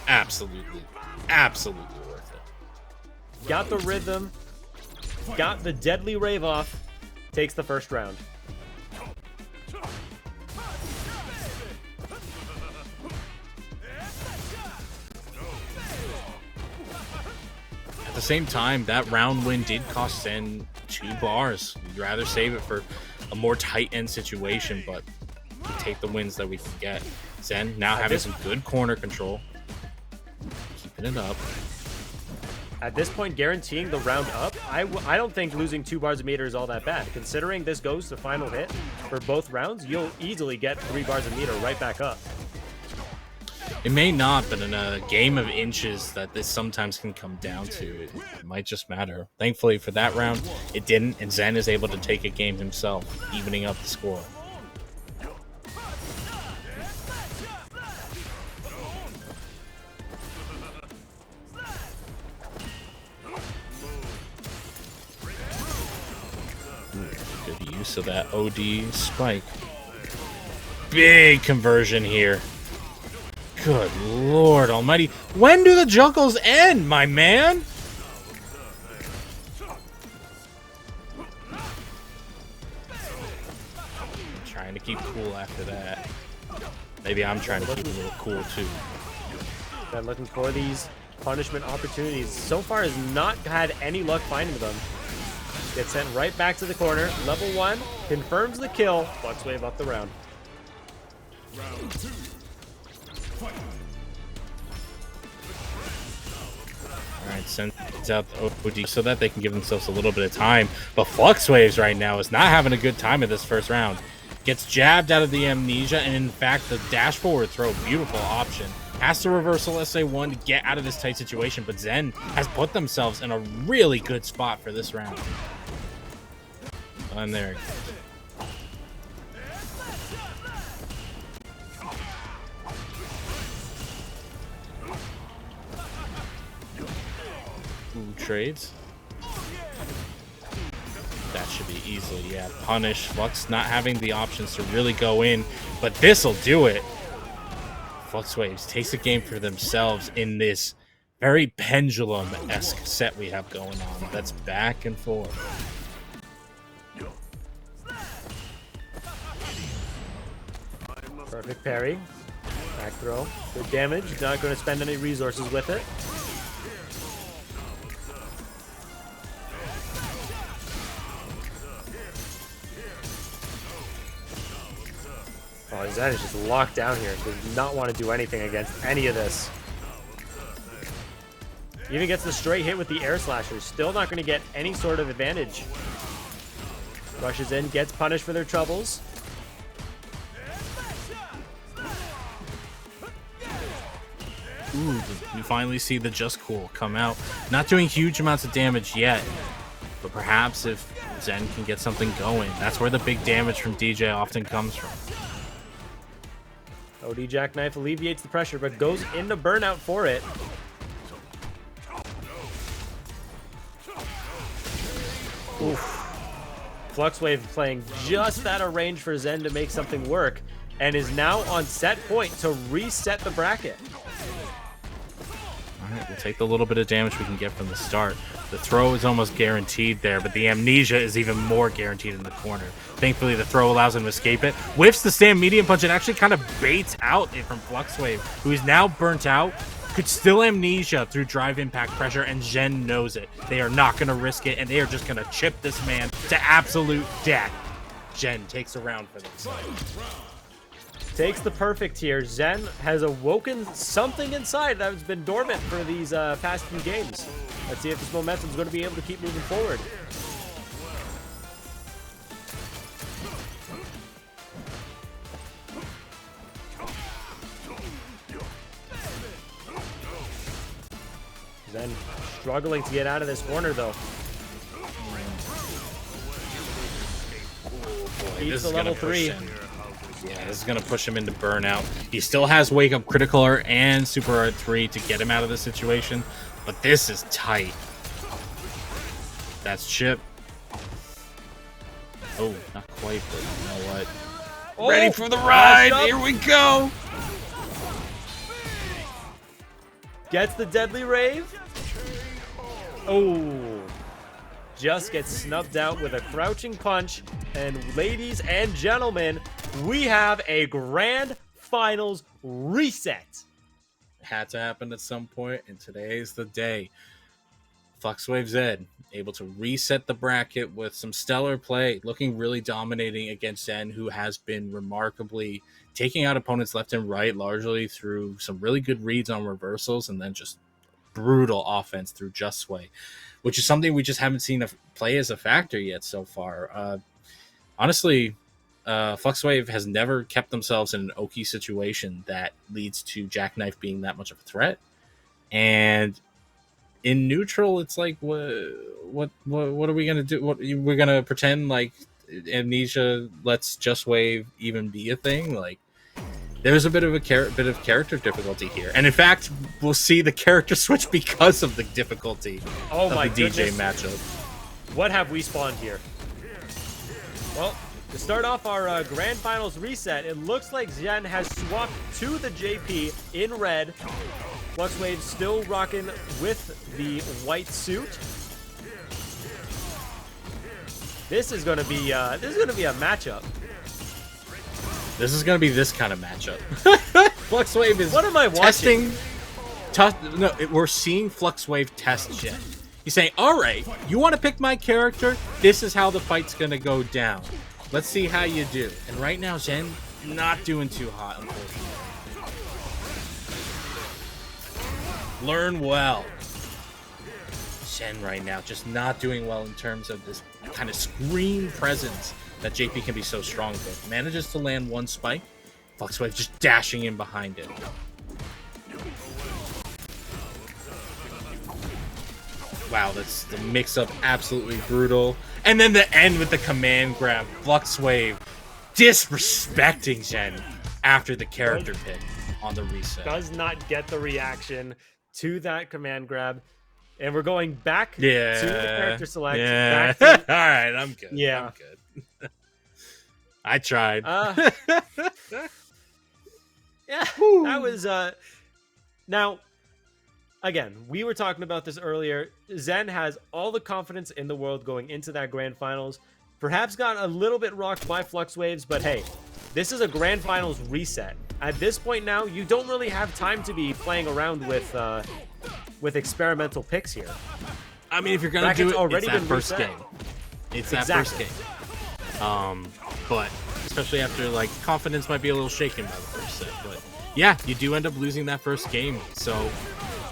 Absolutely worth it. Got the rhythm, got the deadly rave off, takes the first round. the same time, that round win did cost Zen 2 bars. You'd rather save it for a more tight end situation, but we take the wins that we can get. Zen now having some good corner control, keeping it up. At this point, guaranteeing the round up, I don't think losing 2 bars of meter is all that bad. Considering this goes to final hit for both rounds, you'll easily get 3 bars of meter right back up. It may not, but in a game of inches that this sometimes can come down to, it might just matter. Thankfully for that round, it didn't, and Zen is able to take a game himself, evening up the score. Good use of that OD spike. Big conversion here. Good Lord Almighty. When do the juggles end, my man? I'm trying to keep cool after that. Maybe I'm trying to keep a little cool too. I'm looking for these punishment opportunities. So far has not had any luck finding them. Gets sent right back to the corner. Level 1 confirms the kill. Flux wave up the round. Round 2. Alright, sends out the OD so that they can give themselves a little bit of time. But Flux Waves right now is not having a good time in this first round. Gets jabbed out of the Amnesia, and in fact, the dash forward throw, beautiful option. Has to reversal SA1 to get out of this tight situation, but Zen has put themselves in a really good spot for this round. And there it goes. Trades. That should be easily, yeah. Punish. Flux not having the options to really go in, but this'll do it. Flux Waves takes the game for themselves in this very pendulum-esque set we have going on. That's back and forth. Perfect parry. Back throw. Good damage. Not going to spend any resources with it. Oh, Zen is just locked down here. Does not want to do anything against any of this. Even gets the straight hit with the air slasher. Still not going to get any sort of advantage. Rushes in, gets punished for their troubles. Ooh, you finally see the Just Cool come out. Not doing huge amounts of damage yet, but perhaps if Zen can get something going, that's where the big damage from DJ often comes from. OD Jackknife alleviates the pressure, but goes into burnout for it. Oof. Flux Wave playing just out of range for Zen to make something work, and is now on set point to reset the bracket. Alright, we'll take the little bit of damage we can get from the start. The throw is almost guaranteed there, but the Amnesia is even more guaranteed in the corner. Thankfully, the throw allows him to escape it. Whiffs the stand medium punch and actually kind of baits out it from Flux Wave, who is now burnt out. Could still Amnesia through drive impact pressure, and Zen knows it. They are not going to risk it, and they are just going to chip this man to absolute death. Zen takes a round for themselves. Takes the perfect here. Zen has awoken something inside that has been dormant for these past few games. Let's see if this momentum is going to be able to keep moving forward. Zen struggling to get out of this corner, though. Eats the level 3. Yeah, this is going to push him into burnout. He still has Wake Up Critical Art and Super Art 3 to get him out of this situation, but this is tight. That's Chip. Oh, not quite, but you know what? Oh, ready for the ride! Here we go! Gets the Deadly Rave. Oh. Just gets snubbed out with a crouching punch. And ladies and gentlemen, we have a grand finals reset. It had to happen at some point, and today is the day. Fluxwave Zed able to reset the bracket with some stellar play, looking really dominating against Zen, who has been remarkably taking out opponents left and right, largely through some really good reads on reversals and then just brutal offense through Just Sway, which is something we just haven't seen play as a factor yet so far. Honestly, Fluxwave has never kept themselves in an Oki situation that leads to Jackknife being that much of a threat. And in neutral, it's like, what are we gonna do? We're gonna pretend like Amnesia lets Just Wave even be a thing? Like, there's a bit of character difficulty here, and in fact, we'll see the character switch because of the difficulty of the DJ matchup. What have we spawned here? Well, to start off our Grand Finals reset, it looks like Zen has swapped to the JP in red. Fluxwave still rocking with the white suit. This is gonna be a matchup. This is gonna be this kind of matchup. Fluxwave is. What am I watching? We're seeing Fluxwave test Jen. He's saying, "All right, you want to pick my character? This is how the fight's gonna go down. Let's see how you do." And right now, Zen not doing too hot, unfortunately. Learn well. Zen right now just not doing well in terms of this kind of screen presence that JP can be so strong with. Manages to land one spike. Fluxwave just dashing in behind it. Wow, that's the mix-up absolutely brutal. And then the end with the command grab. Fluxwave disrespecting Zen after the character pick on the reset. Does not get the reaction to that command grab. And we're going back to the character select. Yeah. Back to... All right, I'm good. Yeah. I'm good. I tried. Yeah, that was... Now, again, we were talking about this earlier. Zen has all the confidence in the world going into that Grand Finals. Perhaps got a little bit rocked by Fluxwaves, but hey, this is a Grand Finals reset. At this point now, you don't really have time to be playing around with experimental picks here. I mean, if you're gonna do it, already it's that been first reset. game. It's that first game. But especially after, like, confidence might be a little shaken by the first set. But yeah, you do end up losing that first game. So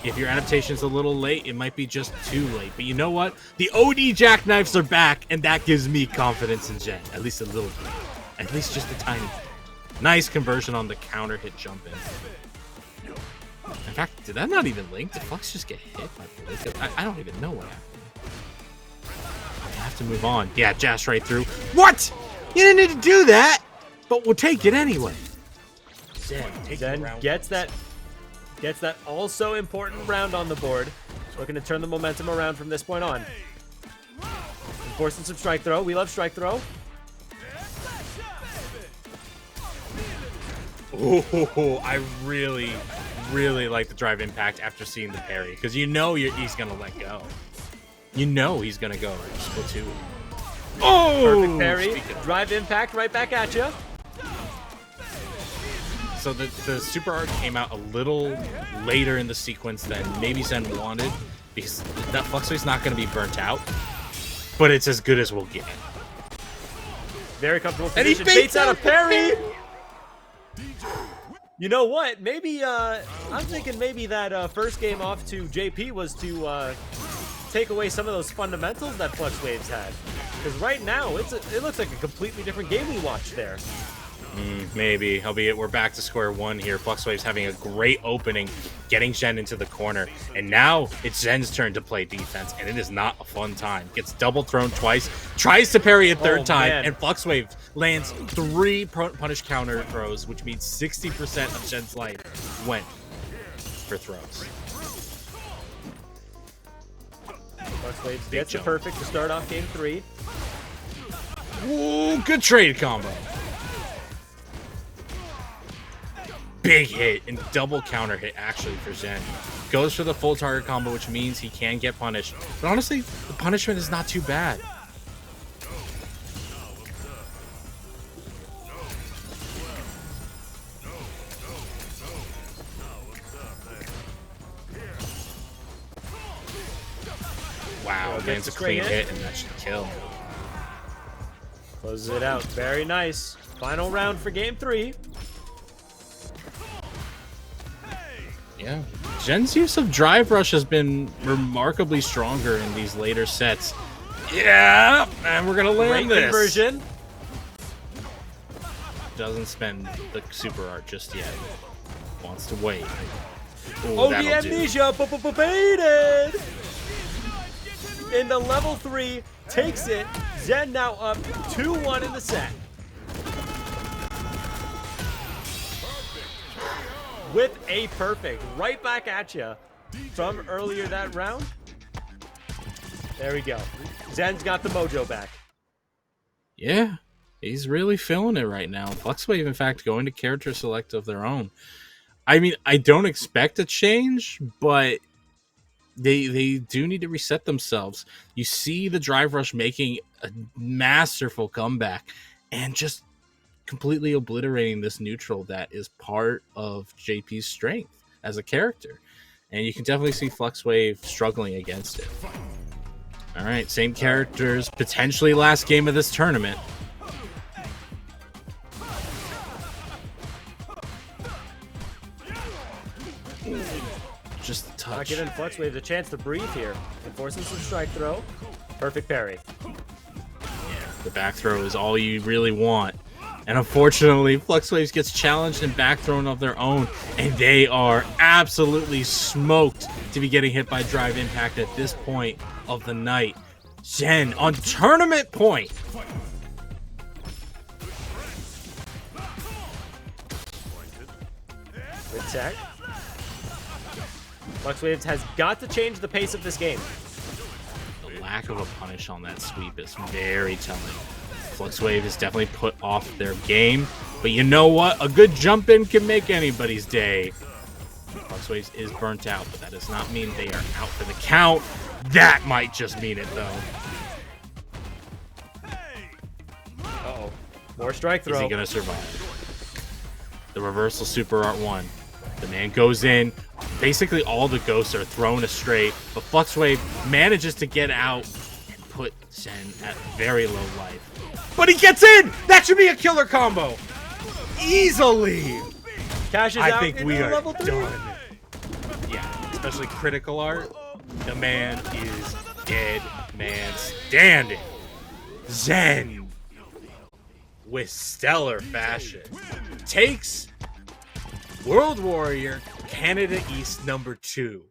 if your adaptation's a little late, it might be just too late. But you know what? The OD Jackknives are back, and that gives me confidence in Jen. At least a little bit. At least just a tiny bit. Nice conversion on the counter hit jump in. In fact, did that not even link? Did Flux just get hit by Blake? I don't even know what happened. I have to move on. Yeah, Jash right through. What? You didn't need to do that, but we'll take it anyway. Zen gets that also important round on the board. Looking to turn the momentum around from this point on. Enforcing some strike throw. We love strike throw. Oh, I really like the drive impact after seeing the parry, because you know he's gonna let go. You know he's gonna go Splatoon. Oh, perfect parry. Drive impact right back at you. So the super art came out a little later in the sequence than maybe Zen wanted, because that Fluxwave's not going to be burnt out, but it's as good as we'll get. Very comfortable position. And he baits out a parry. You know what? Maybe I'm thinking maybe that first game off to JP was to take away some of those fundamentals that Fluxwaves had, because right now it looks like a completely different game we watched there. Maybe, albeit we're back to square one here. Fluxwave's having a great opening, getting Zen into the corner, and now it's Zen's turn to play defense, and it is not a fun time. Gets double thrown twice, tries to parry a third time, and Fluxwave lands 3 punish counter throws, which means 60% of Zen's life went for throws. Fluxwaves gets it perfect to start off game 3. Ooh, good trade combo. Big hit and double counter hit actually for Zen. Goes for the full target combo, which means he can get punished. But honestly, the punishment is not too bad. Lands the a clean swing in. hit, and that should kill. Closes it out. Very nice. Final round for game 3. Yeah. Jen's use of Drive Rush has been remarkably stronger in these later sets. Yeah, and we're gonna land Great this. conversion. Doesn't spend the super art just yet. Wants to wait. Ooh, Oh, the that'll do. amnesia baited into level 3, takes it. Zen now up 2-1 in the set. With a perfect, right back at you from earlier that round. There we go. Zen's got the mojo back. Yeah, he's really feeling it right now. Fluxwave, in fact, going to character select of their own. I mean, I don't expect a change, but they do need to reset themselves. You see the Drive Rush making a masterful comeback and just completely obliterating this neutral that is part of JP's strength as a character. And you can definitely see Fluxwave struggling against it. All right, same characters, potentially last game of this tournament. Just a touch. Not giving Fluxwave the chance to breathe here. And forcing some strike throw. Perfect parry. The back throw is all you really want. And unfortunately, Fluxwaves gets challenged and back thrown of their own. And they are absolutely smoked to be getting hit by Drive Impact at this point of the night. Zen on tournament point. Good tech. Fluxwaves has got to change the pace of this game. The lack of a punish on that sweep is very telling. Fluxwave is definitely put off their game, but you know what? A good jump in can make anybody's day. Fluxwaves is burnt out, but that does not mean they are out for the count. That might just mean it, though. Uh-oh. More strike throw. Is he going to survive? The reversal super art 1. The man goes in. Basically, all the ghosts are thrown astray, but Fluxwave manages to get out and put Zen at very low life. But he gets in! That should be a killer combo! Easily! Cashes I out think we into are level 3. done. Yeah, especially critical art. The man is dead man standing. Zen, with stellar fashion, takes World Warrior Canada East #2.